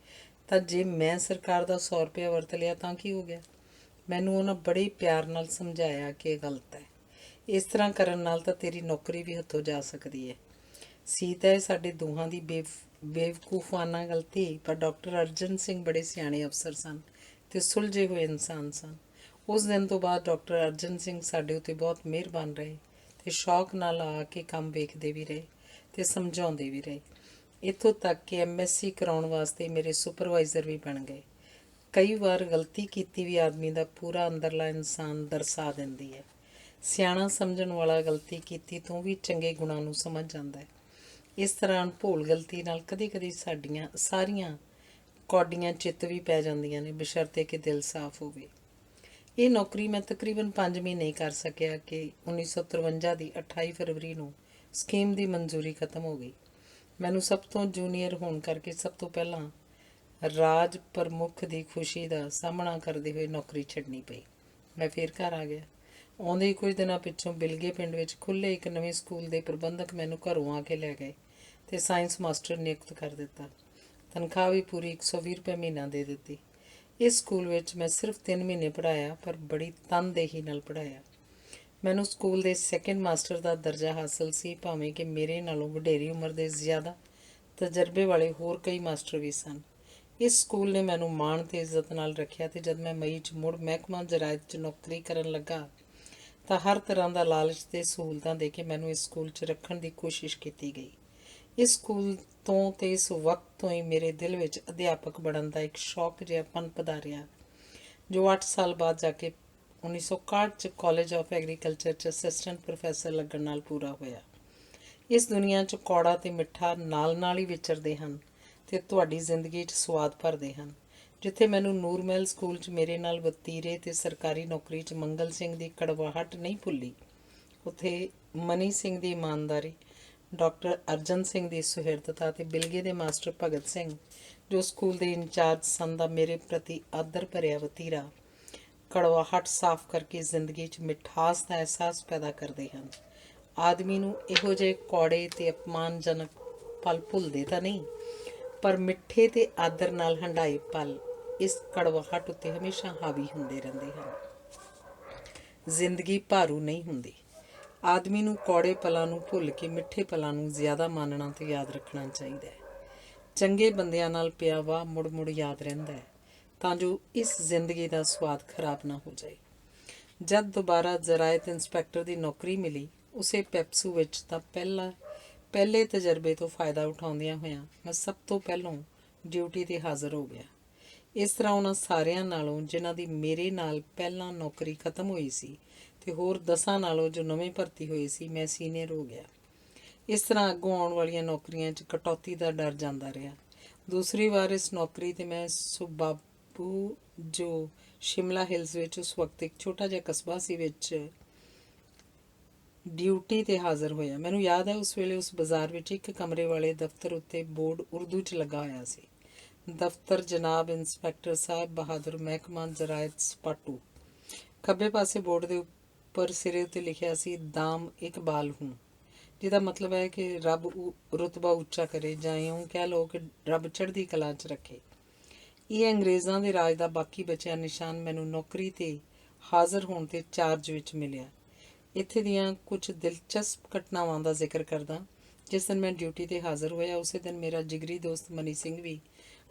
Speaker 1: ਤਾਂ ਜੇ ਮੈਂ ਸਰਕਾਰ ਦਾ 100 ਰੁਪਇਆ ਵਰਤ ਲਿਆ ਤਾਂ ਕੀ ਹੋ ਗਿਆ? ਮੈਨੂੰ ਉਹਨਾਂ ਬੜੇ ਪਿਆਰ ਨਾਲ ਸਮਝਾਇਆ ਕਿ ਇਹ ਗਲਤ ਹੈ। ਇਸ ਤਰ੍ਹਾਂ ਕਰਨ ਨਾਲ ਤਾਂ ਤੇਰੀ ਨੌਕਰੀ ਵੀ ਹੱਥੋਂ ਜਾ ਸਕਦੀ ਹੈ। ਸੀ ਤਾਂ ਇਹ ਸਾਡੇ ਦੋਹਾਂ ਦੀ ਬੇਵਕੂਫਾਨਾ ਗਲਤੀ, ਪਰ ਡਾਕਟਰ ਅਰਜਨ ਸਿੰਘ ਬੜੇ ਸਿਆਣੇ ਅਫਸਰ ਸਨ ਅਤੇ ਸੁਲਝੇ ਹੋਏ ਇਨਸਾਨ ਸਨ। ਉਸ ਦਿਨ ਤੋਂ ਬਾਅਦ ਡਾਕਟਰ ਅਰਜਨ ਸਿੰਘ ਸਾਡੇ ਉੱਤੇ ਬਹੁਤ ਮਿਹਰਬਾਨ ਰਹੇ ਅਤੇ ਸ਼ੌਕ ਨਾਲ ਆ ਕੇ ਕੰਮ ਵੇਖਦੇ ਵੀ ਰਹੇ ਅਤੇ ਸਮਝਾਉਂਦੇ ਵੀ ਰਹੇ। ਇੱਥੋਂ ਤੱਕ ਕਿ MSc ਕਰਾਉਣ ਵਾਸਤੇ ਮੇਰੇ ਸੁਪਰਵਾਈਜ਼ਰ ਵੀ ਬਣ ਗਏ। ਕਈ ਵਾਰ ਗਲਤੀ ਕੀਤੀ ਵੀ ਆਦਮੀ ਦਾ ਪੂਰਾ ਅੰਦਰਲਾ ਇਨਸਾਨ ਦਰਸਾ ਦਿੰਦੀ ਹੈ। ਸਿਆਣਾ ਸਮਝਣ ਵਾਲਾ ਗਲਤੀ ਕੀਤੀ ਤੋਂ ਵੀ ਚੰਗੇ ਗੁਣਾਂ ਨੂੰ ਸਮਝ ਜਾਂਦਾ ਹੈ। ਇਸ ਤਰ੍ਹਾਂ ਭੋਲ ਗਲਤੀ ਨਾਲ ਕਦੀ ਸਾਡੀਆਂ ਸਾਰੀਆਂ ਕੌਡੀਆਂ ਚਿੱਤ ਵੀ ਪੈ ਜਾਂਦੀਆਂ ਨੇ, ਬਸ਼ਰਤੇ ਕਿ ਦਿਲ ਸਾਫ਼ ਹੋਵੇ। ਇਹ ਨੌਕਰੀ ਮੈਂ ਤਕਰੀਬਨ 5 ਮਹੀਨੇ ਕਰ ਸਕਿਆ ਕਿ 1953 ਦੀ 28 ਫਰਵਰੀ ਨੂੰ ਸਕੀਮ ਦੀ ਮਨਜ਼ੂਰੀ ਖਤਮ ਹੋ ਗਈ। ਮੈਨੂੰ ਸਭ ਤੋਂ ਜੂਨੀਅਰ ਹੋਣ ਕਰਕੇ ਸਭ ਤੋਂ ਪਹਿਲਾਂ ਰਾਜ ਪ੍ਰਮੁੱਖ ਦੀ ਖੁਸ਼ੀ ਦਾ ਸਾਹਮਣਾ ਕਰਦੇ ਹੋਏ ਨੌਕਰੀ ਛੱਡਣੀ ਪਈ। ਮੈਂ ਫਿਰ ਘਰ ਆ ਗਿਆ। ਆਉਂਦੇ ਹੀ ਕੁਝ ਦਿਨਾਂ ਪਿੱਛੋਂ ਬਿਲਗੇ ਪਿੰਡ ਵਿੱਚ ਖੁੱਲ੍ਹੇ ਇੱਕ ਨਵੇਂ ਸਕੂਲ ਦੇ ਪ੍ਰਬੰਧਕ ਮੈਨੂੰ ਘਰੋਂ ਆ ਕੇ ਲੈ ਗਏ ਅਤੇ ਸਾਇੰਸ ਮਾਸਟਰ ਨਿਯੁਕਤ ਕਰ ਦਿੱਤਾ। ਤਨਖਾਹ ਵੀ ਪੂਰੀ 120 ਰੁਪਏ ਮਹੀਨਾ ਦੇ ਦਿੱਤੀ। ਇਸ ਸਕੂਲ ਵਿੱਚ ਮੈਂ ਸਿਰਫ 3 ਮਹੀਨੇ ਪੜ੍ਹਾਇਆ, ਪਰ ਬੜੀ ਤਨਦੇਹੀ ਨਾਲ ਪੜ੍ਹਾਇਆ। ਮੈਨੂੰ ਸਕੂਲ ਦੇ ਸੈਕਿੰਡ ਮਾਸਟਰ ਦਾ ਦਰਜਾ ਹਾਸਲ ਸੀ, ਭਾਵੇਂ ਕਿ ਮੇਰੇ ਨਾਲੋਂ ਵਡੇਰੀ ਉਮਰ ਦੇ ਜ਼ਿਆਦਾ ਤਜਰਬੇ ਵਾਲੇ ਹੋਰ ਕਈ ਮਾਸਟਰ ਵੀ ਸਨ। ਇਸ ਸਕੂਲ ਨੇ ਮੈਨੂੰ ਮਾਣ ਅਤੇ ਇੱਜ਼ਤ ਨਾਲ ਰੱਖਿਆ ਅਤੇ ਜਦ ਮੈਂ ਮਈ 'ਚ ਮੁੜ ਮਹਿਕਮਾ ਜਰਾਇਤ 'ਚ ਨੌਕਰੀ ਕਰਨ ਲੱਗਾ ਤਾਂ ਹਰ ਤਰ੍ਹਾਂ ਦਾ ਲਾਲਚ ਅਤੇ ਸਹੂਲਤਾਂ ਦੇ ਕੇ ਮੈਨੂੰ ਇਸ ਸਕੂਲ 'ਚ ਰੱਖਣ ਦੀ ਕੋਸ਼ਿਸ਼ ਕੀਤੀ ਗਈ। ਇਸ ਸਕੂਲ ਤੋਂ ਅਤੇ ਇਸ ਵਕਤ ਤੋਂ ਹੀ ਮੇਰੇ ਦਿਲ ਵਿੱਚ ਅਧਿਆਪਕ ਬਣਨ ਦਾ ਇੱਕ ਸ਼ੌਕ ਜਿਹਾ ਪਨਪਦਾ ਰਿਹਾ, ਜੋ 8 ਸਾਲ ਬਾਅਦ ਜਾ ਕੇ 1961 'ਚ ਕਾਲਜ ਆਫ ਐਗਰੀਕਲਚਰ 'ਚ ਅਸਿਸਟੈਂਟ ਪ੍ਰੋਫੈਸਰ ਲੱਗਣ ਨਾਲ ਪੂਰਾ ਹੋਇਆ। ਇਸ ਦੁਨੀਆ 'ਚ ਕੌੜਾ ਅਤੇ ਮਿੱਠਾ ਨਾਲ ਹੀ ਵਿਚਰਦੇ ਹਨ ਅਤੇ ਤੁਹਾਡੀ ਜ਼ਿੰਦਗੀ 'ਚ ਸਵਾਦ ਭਰਦੇ ਹਨ। ਜਿੱਥੇ ਮੈਨੂੰ ਨੂਰਮਹਿਲ ਸਕੂਲ 'ਚ ਮੇਰੇ ਨਾਲ ਵਤੀਰੇ ਅਤੇ ਸਰਕਾਰੀ ਨੌਕਰੀ 'ਚ ਮੰਗਲ ਸਿੰਘ ਦੀ ਕੜਵਾਹਟ ਨਹੀਂ ਭੁੱਲੀ, ਉੱਥੇ ਮਨੀ ਸਿੰਘ ਦੀ ਇਮਾਨਦਾਰੀ, ਡਾਕਟਰ ਅਰਜਨ ਸਿੰਘ ਦੀ ਸੁਹਿਰਦਤਾ ਤੇ ਬਿਲਗੇ ਦੇ ਮਾਸਟਰ ਭਗਤ ਸਿੰਘ ਜੋ ਸਕੂਲ ਦੇ ਇੰਚਾਰਜ ਸਨ ਦਾ ਮੇਰੇ ਪ੍ਰਤੀ ਆਦਰ ਭਰਿਆ ਵਤੀਰਾ ਕੜਵਾਹਟ ਸਾਫ਼ ਕਰਕੇ ਜ਼ਿੰਦਗੀ 'ਚ ਮਿਠਾਸ ਦਾ ਅਹਿਸਾਸ ਪੈਦਾ ਕਰਦੇ ਹਨ। ਆਦਮੀ ਨੂੰ ਇਹੋ ਜਿਹੇ ਕੌੜੇ ਤੇ ਅਪਮਾਨਜਨਕ ਪਲ ਭੁੱਲਦੇ ਤਾਂ ਨਹੀਂ, ਪਰ ਮਿੱਠੇ ਤੇ ਆਦਰ ਨਾਲ ਹੰਢਾਏ ਪਲ ਇਸ ਕੜਵਾਹਟ ਉੱਤੇ ਹਮੇਸ਼ਾ ਹਾਵੀ ਹੁੰਦੇ ਰਹਿੰਦੇ ਹਨ। ਜ਼ਿੰਦਗੀ ਭਾਰੂ ਨਹੀਂ ਹੁੰਦੀ। ਆਦਮੀ ਨੂੰ ਕੌੜੇ ਪਲਾਂ ਨੂੰ ਭੁੱਲ ਕੇ ਮਿੱਠੇ ਪਲਾਂ ਨੂੰ ਜ਼ਿਆਦਾ ਮਾਨਣਾ ਤੇ ਯਾਦ ਰੱਖਣਾ ਚਾਹੀਦਾ ਹੈ। ਚੰਗੇ ਬੰਦਿਆਂ ਨਾਲ ਪਿਆ ਵਾਹ ਮੁੜ ਮੁੜ ਯਾਦ ਰਹਿੰਦਾ ਹੈ ਤਾਂ ਜੋ ਇਸ ਜ਼ਿੰਦਗੀ ਦਾ ਸਵਾਦ ਖਰਾਬ ਨਾ ਹੋ ਜਾਏ। ਜਦ ਦੁਬਾਰਾ ਜ਼ਰਾਇਤ ਇੰਸਪੈਕਟਰ ਦੀ ਨੌਕਰੀ ਮਿਲੀ, ਉਸੇ ਪੈਪਸੂ ਵਿੱਚ ਤਾਂ ਪਹਿਲੇ ਤਜਰਬੇ ਤੋਂ ਫਾਇਦਾ ਉਠਾਉਂਦਿਆਂ ਹੋਇਆਂ ਮੈਂ ਸਭ ਤੋਂ ਪਹਿਲਾਂ ਡਿਊਟੀ 'ਤੇ ਹਾਜ਼ਰ ਹੋ ਗਿਆ। ਇਸ ਤਰ੍ਹਾਂ ਉਹਨਾਂ ਸਾਰਿਆਂ ਨਾਲੋਂ ਜਿਨ੍ਹਾਂ ਦੀ ਮੇਰੇ ਨਾਲ ਪਹਿਲਾਂ ਨੌਕਰੀ ਖਤਮ ਹੋਈ ਸੀ ਤੇ ਹੋਰ 10 ਨਾਲੋਂ ਜੋ ਨਵੇਂ ਭਰਤੀ ਹੋਏ ਸੀ, ਮੈਂ ਸੀਨੀਅਰ ਹੋ ਗਿਆ। ਇਸ ਤਰ੍ਹਾਂ ਅੱਗੋਂ ਆਉਣ ਵਾਲੀਆਂ ਨੌਕਰੀਆਂ 'ਚ ਕਟੌਤੀ ਦਾ ਡਰ ਜਾਂਦਾ ਰਿਹਾ। ਦੂਸਰੀ ਵਾਰ ਇਸ ਨੌਕਰੀ 'ਤੇ ਮੈਂ ਸੁਬਾਬੂ ਜੋ ਸ਼ਿਮਲਾ ਹਿਲਸ ਵਿੱਚ ਉਸ ਵਕਤ ਇੱਕ ਛੋਟਾ ਜਿਹਾ ਕਸਬਾ ਸੀ ਵਿੱਚ ਡਿਊਟੀ 'ਤੇ ਹਾਜ਼ਰ ਹੋਇਆ। ਮੈਨੂੰ ਯਾਦ ਹੈ ਉਸ ਵੇਲੇ ਉਸ ਬਾਜ਼ਾਰ ਵਿੱਚ ਇੱਕ ਕਮਰੇ ਵਾਲੇ ਦਫ਼ਤਰ ਉੱਤੇ ਬੋਰਡ ਉਰਦੂ 'ਚ ਲੱਗਾ ਹੋਇਆ ਸੀ, ਦਫ਼ਤਰ ਜਨਾਬ ਇੰਸਪੈਕਟਰ ਸਾਹਿਬ ਬਹਾਦਰ ਮਹਿਕਮਾ ਜ਼ਰਾਇਤ ਸਪਾਟੂ। ਖੱਬੇ ਪਾਸੇ ਬੋਰਡ ਦੇ ਉੱਪਰ ਸਿਰੇ ਉੱਤੇ ਲਿਖਿਆ ਸੀ ਦਾਮ ਇਕਬਾਲ ਹੂੰ, ਜਿਹਦਾ ਮਤਲਬ ਹੈ ਕਿ ਰੱਬ ਰੁਤਬਾ ਉੱਚਾ ਕਰੇ, ਜਾਂ ਇਉਂ ਕਹਿ ਲਓ ਕਿ ਰੱਬ ਚੜ੍ਹਦੀ ਕਲਾ 'ਚ ਰੱਖੇ। ਇਹ ਅੰਗਰੇਜ਼ਾਂ ਦੇ ਰਾਜ ਦਾ ਬਾਕੀ ਬਚਿਆ ਨਿਸ਼ਾਨ ਮੈਨੂੰ ਨੌਕਰੀ 'ਤੇ ਹਾਜ਼ਰ ਹੋਣ 'ਤੇ ਚਾਰਜ ਵਿੱਚ ਮਿਲਿਆ। ਇੱਥੇ ਦੀਆਂ ਕੁਝ ਦਿਲਚਸਪ ਘਟਨਾਵਾਂ ਦਾ ਜ਼ਿਕਰ ਕਰਦਾ। ਜਿਸ ਦਿਨ ਮੈਂ ਡਿਊਟੀ 'ਤੇ ਹਾਜ਼ਰ ਹੋਇਆ, ਉਸੇ ਦਿਨ ਮੇਰਾ ਜਿਗਰੀ ਦੋਸਤ ਮਨੀ ਸਿੰਘ ਵੀ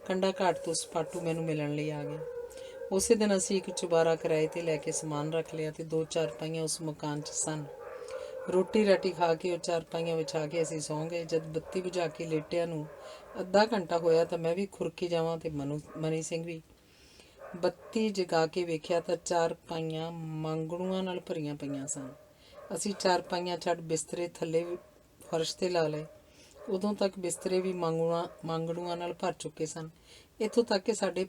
Speaker 1: ਕੰਡਾ ਘਾਟ ਤੋਂ ਸਪਾਟੂ ਮੈਨੂੰ ਮਿਲਣ ਲਈ ਆ ਗਿਆ। ਉਸੇ ਦਿਨ ਅਸੀਂ ਇੱਕ ਚੁਬਾਰਾ ਕਿਰਾਏ 'ਤੇ ਲੈ ਕੇ ਸਮਾਨ ਰੱਖ ਲਿਆ ਤੇ 2 ਚਾਰਪਾਈਆਂ ਉਸ ਮਕਾਨ 'ਚ ਸਨ। ਰੋਟੀ ਰਾਟੀ ਖਾ ਕੇ ਉਹ ਚਾਰਪਾਈਆਂ ਵਿਛਾ ਕੇ ਅਸੀਂ ਸੌਂ ਗਏ। ਜਦ ਬੱਤੀ ਬੁਝਾ ਕੇ ਲੇਟਿਆਂ ਨੂੰ ਅੱਧਾ ਘੰਟਾ ਹੋਇਆ ਤਾਂ ਮੈਂ ਵੀ ਖੁਰਕੀ ਜਾਵਾਂ ਤੇ ਮਨੀ ਸਿੰਘ ਵੀ। ਬੱਤੀ ਜਗਾ ਕੇ ਵੇਖਿਆ ਤਾਂ ਚਾਰਪਾਈਆਂ ਮੰਗਣੂਆਂ ਨਾਲ ਭਰੀਆਂ ਪਈਆਂ ਸਨ। ਅਸੀਂ ਚਾਰਪਾਈਆਂ ਛੱਡ ਬਿਸਤਰੇ ਥੱਲੇ ਫਰਸ਼ 'ਤੇ ਲਾ ਲਏ। ਉਦੋਂ ਤੱਕ ਬਿਸਤਰੇ ਵੀ ਮੰਗਣੂਆਂ ਨਾਲ ਭਰ ਚੁੱਕੇ ਸਨ। ਇੱਥੋਂ ਤੱਕ ਕਿ ਸਾਡੇ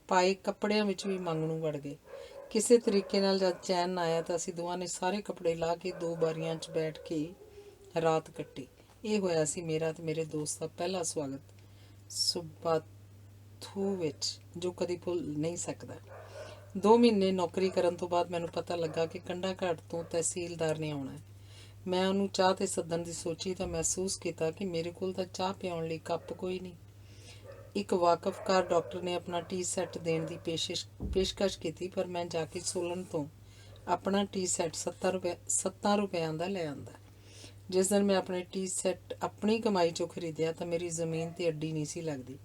Speaker 1: ਪਾਏ ਕੱਪੜਿਆਂ ਵਿੱਚ ਵੀ ਮੰਗਣੂ ਵੜ ਗਏ। ਕਿਸੇ ਤਰੀਕੇ ਨਾਲ ਜਦ ਚੈਨ ਨਾ ਆਇਆ ਤਾਂ ਅਸੀਂ ਦੋਵਾਂ ਨੇ ਸਾਰੇ ਕੱਪੜੇ ਲਾ ਕੇ 2 ਬਾਰੀਆਂ 'ਚ ਬੈਠ ਕੇ ਰਾਤ ਕੱਟੀ। ਇਹ ਹੋਇਆ ਸੀ ਮੇਰਾ ਤੇ ਮੇਰੇ ਦੋਸਤ ਦਾ ਪਹਿਲਾ ਸਵਾਗਤ ਸੁਬਾਥੂ ਵਿੱਚ, ਜੋ ਕਦੀ ਭੁੱਲ ਨਹੀਂ ਸਕਦਾ। 2 ਮਹੀਨੇ ਨੌਕਰੀ ਕਰਨ ਤੋਂ ਬਾਅਦ ਮੈਨੂੰ ਪਤਾ ਲੱਗਾ ਕਿ ਕੰਡਾ ਘਾਟ ਤੋਂ ਤਹਿਸੀਲਦਾਰ ਨੇ ਆਉਣਾ ਹੈ। ਮੈਂ ਉਹਨੂੰ ਚਾਹ 'ਤੇ ਸੱਦਣ ਦੀ ਸੋਚੀ ਤਾਂ ਮਹਿਸੂਸ ਕੀਤਾ ਕਿ ਮੇਰੇ ਕੋਲ ਤਾਂ ਚਾਹ ਪਿਆਉਣ ਲਈ ਕੱਪ ਕੋਈ ਨਹੀਂ। ਇੱਕ ਵਾਕਫਕਾਰ ਡਾਕਟਰ ਨੇ ਆਪਣਾ ਟੀ ਸੈੱਟ ਦੇਣ ਦੀ ਪੇਸ਼ਕਸ਼ ਕੀਤੀ, ਪਰ ਮੈਂ ਜਾ ਕੇ ਸੋਲਨ ਤੋਂ ਆਪਣਾ ਟੀ ਸੈੱਟ 7 ਰੁਪਇਆਂ ਦਾ ਲੈ ਆਂਦਾ। ਜਿਸ ਦਿਨ ਮੈਂ ਆਪਣੇ ਟੀ ਸੈੱਟ ਆਪਣੀ ਕਮਾਈ 'ਚੋਂ ਖਰੀਦਿਆ ਤਾਂ ਮੇਰੀ ਜ਼ਮੀਨ 'ਤੇ ਅੱਡੀ ਨਹੀਂ ਸੀ ਲੱਗਦੀ।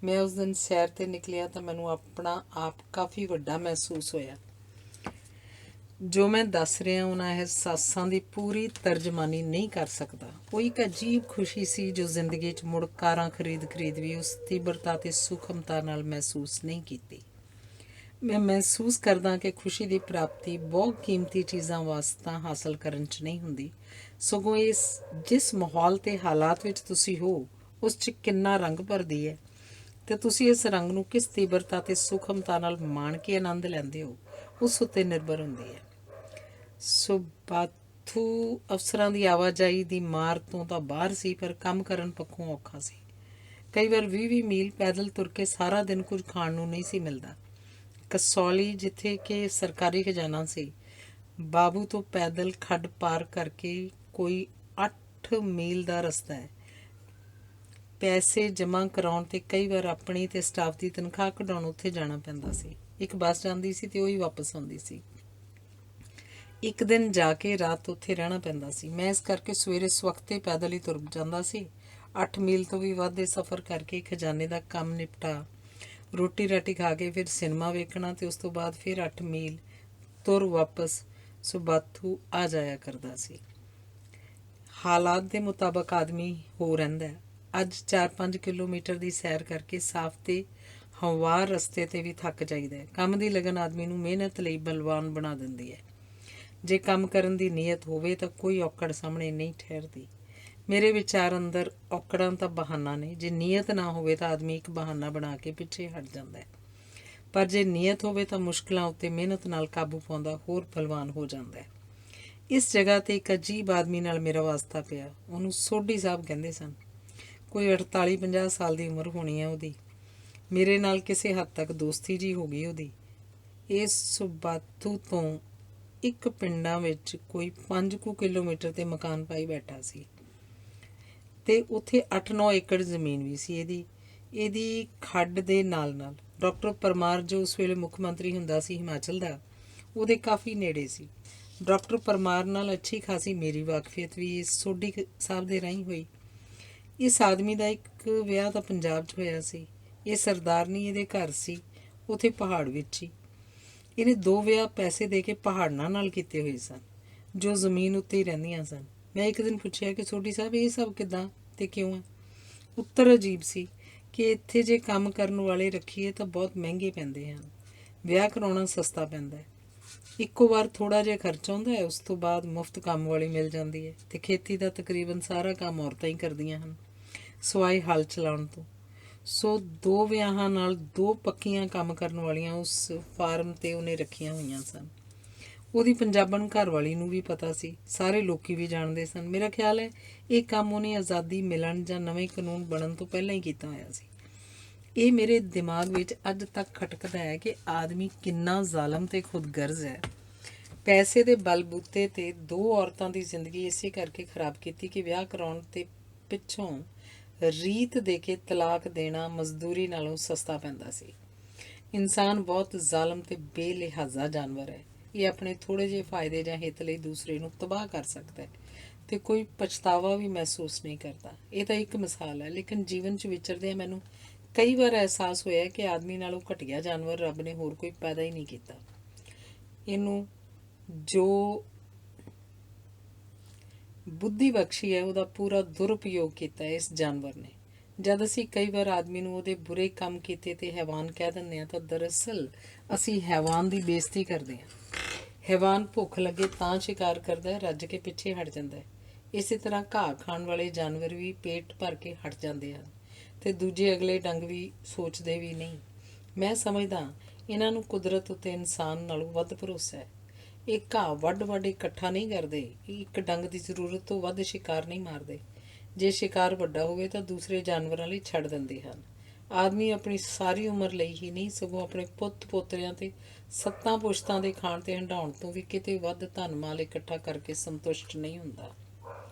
Speaker 1: ਮੈਂ ਉਸ ਦਿਨ ਸੈਰ 'ਤੇ ਨਿਕਲਿਆ ਤਾਂ ਮੈਨੂੰ ਆਪਣਾ ਆਪ ਕਾਫੀ ਵੱਡਾ ਮਹਿਸੂਸ ਹੋਇਆ। ਜੋ ਮੈਂ ਦੱਸ ਰਿਹਾ ਉਹਨਾਂ ਅਹਿਸਾਸਾਂ ਦੀ ਪੂਰੀ ਤਰਜਮਾਨੀ ਨਹੀਂ ਕਰ ਸਕਦਾ। ਉਹ ਇੱਕ ਅਜੀਬ ਖੁਸ਼ੀ ਸੀ ਜੋ ਜ਼ਿੰਦਗੀ 'ਚ ਮੁੜ ਕਾਰਾਂ ਖਰੀਦ ਵੀ ਉਸ ਤੀਬਰਤਾ ਤੇ ਸੂਖਮਤਾ ਨਾਲ ਮਹਿਸੂਸ ਨਹੀਂ ਕੀਤੀ। ਮੈਂ ਮਹਿਸੂਸ ਕਰਦਾ ਕਿ ਖੁਸ਼ੀ ਦੀ ਪ੍ਰਾਪਤੀ ਬਹੁਤ ਕੀਮਤੀ ਚੀਜ਼ਾਂ ਵਾਸਤਾ ਹਾਸਲ ਕਰਨ 'ਚ ਨਹੀਂ ਹੁੰਦੀ, ਸਗੋਂ ਜਿਸ ਮਾਹੌਲ ਤੇ ਹਾਲਾਤ ਵਿੱਚ ਤੁਸੀਂ ਹੋ ਉਸ 'ਚ ਕਿੰਨਾ ਰੰਗ ਭਰਦੀ ਹੈ ਤੇ ਤੁਸੀਂ ਇਸ ਰੰਗ ਨੂੰ ਕਿਸ ਤੀਬਰਤਾ ਤੇ ਸੂਖਮਤਾ ਨਾਲ ਮਾਣ ਕੇ ਆਨੰਦ ਲੈਂਦੇ ਹੋ, ਉਸ ਉੱਤੇ ਨਿਰਭਰ ਹੁੰਦੀ ਹੈ। ਸੁਬਾਥੂ ਅਫਸਰਾਂ ਦੀ ਆਵਾਜਾਈ ਦੀ ਮਾਰ ਤੋਂ ਤਾਂ ਬਾਹਰ ਸੀ, ਪਰ ਕੰਮ ਕਰਨ ਪੱਖੋਂ ਔਖਾ ਸੀ। ਕਈ ਵਾਰ 20 ਮੀਲ ਪੈਦਲ ਤੁਰ ਕੇ ਸਾਰਾ ਦਿਨ ਕੁਝ ਖਾਣ ਨੂੰ ਨਹੀਂ ਸੀ ਮਿਲਦਾ। ਕਸੌਲੀ, ਜਿੱਥੇ ਕਿ ਸਰਕਾਰੀ ਖਜ਼ਾਨਾ ਸੀ, ਬਾਬੂ ਤੋਂ ਪੈਦਲ ਖੱਡ ਪਾਰ ਕਰਕੇ ਕੋਈ 8 ਮੀਲ ਦਾ ਰਸਤਾ ਹੈ। ਪੈਸੇ ਜਮ੍ਹਾਂ ਕਰਾਉਣ ਤੇ ਕਈ ਵਾਰ ਆਪਣੀ ਤੇ ਸਟਾਫ ਦੀ ਤਨਖਾਹ ਕਢਾਉਣ ਉੱਥੇ ਜਾਣਾ ਪੈਂਦਾ ਸੀ। ਇੱਕ ਬੱਸ ਜਾਂਦੀ ਸੀ ਤੇ ਉਹੀ ਵਾਪਸ ਆਉਂਦੀ ਸੀ। ਇੱਕ ਦਿਨ ਜਾ ਕੇ ਰਾਤ ਉੱਥੇ ਰਹਿਣਾ ਪੈਂਦਾ ਸੀ। ਮੈਂ ਇਸ ਕਰਕੇ ਸਵੇਰੇ ਸਵਖਤੇ ਪੈਦਲ ਹੀ ਤੁਰ ਜਾਂਦਾ ਸੀ। 8 ਮੀਲ ਤੋਂ ਵੀ ਵੱਧ ਦੇ ਸਫ਼ਰ ਕਰਕੇ ਖਜ਼ਾਨੇ ਦਾ ਕੰਮ ਨਿਪਟਾ, ਰੋਟੀ ਰਾਟੀ ਖਾ ਕੇ ਫਿਰ ਸਿਨੇਮਾ ਵੇਖਣਾ ਤੇ ਉਸ ਤੋਂ ਬਾਅਦ ਫਿਰ 8 ਮੀਲ ਤੁਰ ਵਾਪਸ ਸੁਬਾਥੂ ਆ ਜਾਇਆ ਕਰਦਾ ਸੀ। ਹਾਲਾਤ ਦੇ ਮੁਤਾਬਕ ਆਦਮੀ ਹੋ ਰਹਿੰਦਾ। ਅੱਜ 4-5 ਕਿਲੋਮੀਟਰ ਦੀ ਸੈਰ ਕਰਕੇ ਸਾਫ਼ ਤੇ ਹਮਵਾਰ ਰਸਤੇ 'ਤੇ ਵੀ ਥੱਕ ਜਾਈਦਾ। ਕੰਮ ਦੀ ਲਗਨ ਆਦਮੀ ਨੂੰ ਮਿਹਨਤ ਲਈ ਬਲਵਾਨ ਬਣਾ ਦਿੰਦੀ ਹੈ। ਜੇ ਕੰਮ ਕਰਨ ਦੀ ਨੀਅਤ ਹੋਵੇ ਤਾਂ ਕੋਈ ਔਕੜ ਸਾਹਮਣੇ ਨਹੀਂ ਠਹਿਰਦੀ। ਮੇਰੇ ਵਿਚਾਰ ਅੰਦਰ ਔਕੜਾਂ ਤਾਂ ਬਹਾਨਾ ਨੇ। ਜੇ ਨੀਅਤ ਨਾ ਹੋਵੇ ਤਾਂ ਆਦਮੀ ਇੱਕ ਬਹਾਨਾ ਬਣਾ ਕੇ ਪਿੱਛੇ ਹਟ ਜਾਂਦਾ ਹੈ, ਪਰ ਜੇ ਨੀਅਤ ਹੋਵੇ ਤਾਂ ਮੁਸ਼ਕਿਲਾਂ ਉੱਤੇ ਮਿਹਨਤ ਨਾਲ ਕਾਬੂ ਪਾਉਂਦਾ ਹੋਰ ਬਲਵਾਨ ਹੋ ਜਾਂਦਾ ਹੈ। ਇਸ ਜਗ੍ਹਾ ਤੇ ਇੱਕ ਅਜੀਬ ਆਦਮੀ ਨਾਲ ਮੇਰਾ ਵਾਸਤਾ ਪਿਆ। ਉਹਨੂੰ ਸੋਢੀ ਸਾਹਿਬ ਕਹਿੰਦੇ ਸਨ। ਕੋਈ 48-50 ਸਾਲ ਦੀ ਉਮਰ ਹੋਣੀ ਹੈ ਉਹਦੀ। ਮੇਰੇ ਨਾਲ ਕਿਸੇ ਹੱਦ ਤੱਕ ਦੋਸਤੀ ਜੀ ਹੋ ਗਈ ਉਹਦੀ। ਇਸ ਸੁਬਾਤੂ ਤੋਂ ਇੱਕ ਪਿੰਡਾਂ ਵਿੱਚ ਕੋਈ 5 ਕਿਲੋਮੀਟਰ 'ਤੇ ਮਕਾਨ ਪਾਈ ਬੈਠਾ ਸੀ ਅਤੇ ਉੱਥੇ 8-9 ਏਕੜ ਜ਼ਮੀਨ ਵੀ ਸੀ ਇਹਦੀ ਖੱਡ ਦੇ ਨਾਲ ਨਾਲ। ਡਾਕਟਰ ਪਰਮਾਰ ਜੋ ਉਸ ਵੇਲੇ ਮੁੱਖ ਮੰਤਰੀ ਹੁੰਦਾ ਸੀ ਹਿਮਾਚਲ ਦਾ, ਉਹਦੇ ਕਾਫੀ ਨੇੜੇ ਸੀ। ਡਾਕਟਰ ਪਰਮਾਰ ਨਾਲ ਅੱਛੀ ਖਾਸੀ ਮੇਰੀ ਵਾਕਫੀਅਤ ਵੀ ਇਸ ਸੋਢੀ ਸਾਹਿਬ ਦੇ ਰਾਹੀਂ ਹੋਈ। ਇਸ ਆਦਮੀ ਦਾ ਇੱਕ ਵਿਆਹ ਤਾਂ ਪੰਜਾਬ 'ਚ ਹੋਇਆ ਸੀ। ਇਹ ਸਰਦਾਰਨੀ ਇਹਦੇ ਘਰ ਸੀ, ਉੱਥੇ ਪਹਾੜ ਵਿੱਚ ਹੀ। ਇਹਨੇ 2 ਵਿਆਹ ਪੈਸੇ ਦੇ ਕੇ ਪਹਾੜਾਂ ਨਾਲ ਕੀਤੇ ਹੋਏ ਸਨ, ਜੋ ਜ਼ਮੀਨ ਉੱਤੇ ਹੀ ਰਹਿੰਦੀਆਂ ਸਨ। ਮੈਂ ਇੱਕ ਦਿਨ ਪੁੱਛਿਆ ਕਿ ਸੋਢੀ ਸਾਹਿਬ ਇਹ ਸਭ ਕਿੱਦਾਂ ਅਤੇ ਕਿਉਂ ਹੈ? ਉੱਤਰ ਅਜੀਬ ਸੀ ਕਿ ਇੱਥੇ ਜੇ ਕੰਮ ਕਰਨ ਵਾਲੇ ਰੱਖੀਏ ਤਾਂ ਬਹੁਤ ਮਹਿੰਗੇ ਪੈਂਦੇ ਹਨ। ਵਿਆਹ ਕਰਾਉਣਾ ਸਸਤਾ ਪੈਂਦਾ ਹੈ। ਇੱਕੋ ਵਾਰ ਥੋੜ੍ਹਾ ਜਿਹਾ ਖਰਚ ਆਉਂਦਾ ਹੈ, ਉਸ ਤੋਂ ਬਾਅਦ ਮੁਫਤ ਕੰਮ ਵਾਲੀ ਮਿਲ ਜਾਂਦੀ ਹੈ ਅਤੇ ਖੇਤੀ ਦਾ ਤਕਰੀਬਨ ਸਾਰਾ ਕੰਮ ਔਰਤਾਂ ਹੀ ਕਰਦੀਆਂ ਹਨ, ਸਿਵਾਏ ਹਲ ਚਲਾਉਣ ਤੋਂ। ਸੋ 2 ਵਿਆਹਾਂ ਨਾਲ 2 ਪੱਕੀਆਂ ਕੰਮ ਕਰਨ ਵਾਲੀਆਂ ਉਸ ਫਾਰਮ 'ਤੇ ਉਹਨੇ ਰੱਖੀਆਂ ਹੋਈਆਂ ਸਨ। ਉਹਦੀ ਪੰਜਾਬਣ ਘਰਵਾਲੀ ਨੂੰ ਵੀ ਪਤਾ ਸੀ, ਸਾਰੇ ਲੋਕੀ ਵੀ ਜਾਣਦੇ ਸਨ। ਮੇਰਾ ਖਿਆਲ ਹੈ ਇਹ ਕੰਮ ਉਹਨੇ ਆਜ਼ਾਦੀ ਮਿਲਣ ਜਾਂ ਨਵੇਂ ਕਾਨੂੰਨ ਬਣਨ ਤੋਂ ਪਹਿਲਾਂ ਹੀ ਕੀਤਾ ਹੋਇਆ ਸੀ। ਇਹ ਮੇਰੇ ਦਿਮਾਗ ਵਿੱਚ ਅੱਜ ਤੱਕ ਖਟਕਦਾ ਹੈ ਕਿ ਆਦਮੀ ਕਿੰਨਾ ਜ਼ਾਲਮ ਅਤੇ ਖੁਦਗਰਜ਼ ਹੈ। ਪੈਸੇ ਦੇ ਬਲਬੂਤੇ 'ਤੇ 2 ਔਰਤਾਂ ਦੀ ਜ਼ਿੰਦਗੀ ਇਸੇ ਕਰਕੇ ਖਰਾਬ ਕੀਤੀ ਕਿ ਵਿਆਹ ਕਰਾਉਣ 'ਤੇ ਪਿੱਛੋਂ ਰੀਤ ਦੇ ਕੇ ਤਲਾਕ ਦੇਣਾ ਮਜ਼ਦੂਰੀ ਨਾਲੋਂ ਸਸਤਾ ਪੈਂਦਾ ਸੀ। ਇਨਸਾਨ ਬਹੁਤ ਜ਼ਾਲਮ ਅਤੇ ਬੇਲਿਹਾਜ਼ਾ ਜਾਨਵਰ ਹੈ। ਇਹ ਆਪਣੇ ਥੋੜ੍ਹੇ ਜਿਹੇ ਫਾਇਦੇ ਜਾਂ ਹਿੱਤ ਲਈ ਦੂਸਰੇ ਨੂੰ ਤਬਾਹ ਕਰ ਸਕਦਾ ਹੈ ਅਤੇ ਕੋਈ ਪਛਤਾਵਾ ਵੀ ਮਹਿਸੂਸ ਨਹੀਂ ਕਰਦਾ। ਇਹ ਤਾਂ ਇੱਕ ਮਿਸਾਲ ਹੈ, ਲੇਕਿਨ ਜੀਵਨ 'ਚ ਵਿਚਰਦਿਆਂ ਮੈਨੂੰ ਕਈ ਵਾਰ ਅਹਿਸਾਸ ਹੋਇਆ ਕਿ ਆਦਮੀ ਨਾਲੋਂ ਘਟੀਆ ਜਾਨਵਰ ਰੱਬ ਨੇ ਹੋਰ ਕੋਈ ਪੈਦਾ ਹੀ ਨਹੀਂ ਕੀਤਾ। ਇਹਨੂੰ ਜੋ ਬੁੱਧੀ ਬਖਸ਼ੀ ਹੈ ਉਹਦਾ ਪੂਰਾ ਦੁਰਉਪਯੋਗ ਕੀਤਾ ਹੈ ਇਸ ਜਾਨਵਰ ਨੇ। ਜਦ ਅਸੀਂ ਕਈ ਵਾਰ ਆਦਮੀ ਨੂੰ ਉਹਦੇ ਬੁਰੇ ਕੰਮ ਕੀਤੇ ਤੇ ਹੈਵਾਨ ਕਹਿ ਦਿੰਦੇ ਹਾਂ ਤਾਂ ਦਰਅਸਲ ਅਸੀਂ ਹੈਵਾਨ ਦੀ ਬੇਇੱਜ਼ਤੀ ਕਰਦੇ ਹਾਂ। ਹੈਵਾਨ ਭੁੱਖ ਲੱਗੇ ਤਾਂ ਸ਼ਿਕਾਰ ਕਰਦਾ ਹੈ, ਰੱਜ ਕੇ ਪਿੱਛੇ ਹਟ ਜਾਂਦਾ ਹੈ। ਇਸੇ ਤਰ੍ਹਾਂ ਘਾਹ ਖਾਣ ਵਾਲੇ ਜਾਨਵਰ ਵੀ ਪੇਟ ਭਰ ਕੇ ਹਟ ਜਾਂਦੇ ਹਨ ਅਤੇ ਦੂਜੇ ਅਗਲੇ ਡੰਗ ਵੀ ਸੋਚਦੇ ਵੀ ਨਹੀਂ। ਮੈਂ ਸਮਝਦਾ ਇਹਨਾਂ ਨੂੰ ਕੁਦਰਤ ਉੱਤੇ ਇਨਸਾਨ ਨਾਲੋਂ ਵੱਧ ਭਰੋਸਾ ਹੈ। ਇਹ ਘਾਹ ਵੱਢ ਇਕੱਠਾ ਨਹੀਂ ਕਰਦੇ, ਇੱਕ ਡੰਗ ਦੀ ਜ਼ਰੂਰਤ ਤੋਂ ਵੱਧ ਸ਼ਿਕਾਰ ਨਹੀਂ ਮਾਰਦੇ। ਜੇ ਸ਼ਿਕਾਰ ਵੱਡਾ ਹੋਵੇ ਤਾਂ ਦੂਸਰੇ ਜਾਨਵਰਾਂ ਲਈ ਛੱਡ ਦਿੰਦੇ ਹਨ। ਆਦਮੀ ਆਪਣੀ ਸਾਰੀ ਉਮਰ ਲਈ ਹੀ ਨਹੀਂ, ਸਗੋਂ ਆਪਣੇ ਪੁੱਤ ਪੋਤਰਿਆਂ ਅਤੇ 7 ਪੁਸ਼ਤਾਂ ਦੇ ਖਾਣ ਤੇ ਹੰਢਾਉਣ ਤੋਂ ਵੀ ਕਿਤੇ ਵੱਧ ਧਨ ਮਾਲ ਇਕੱਠਾ ਕਰਕੇ ਸੰਤੁਸ਼ਟ ਨਹੀਂ ਹੁੰਦਾ।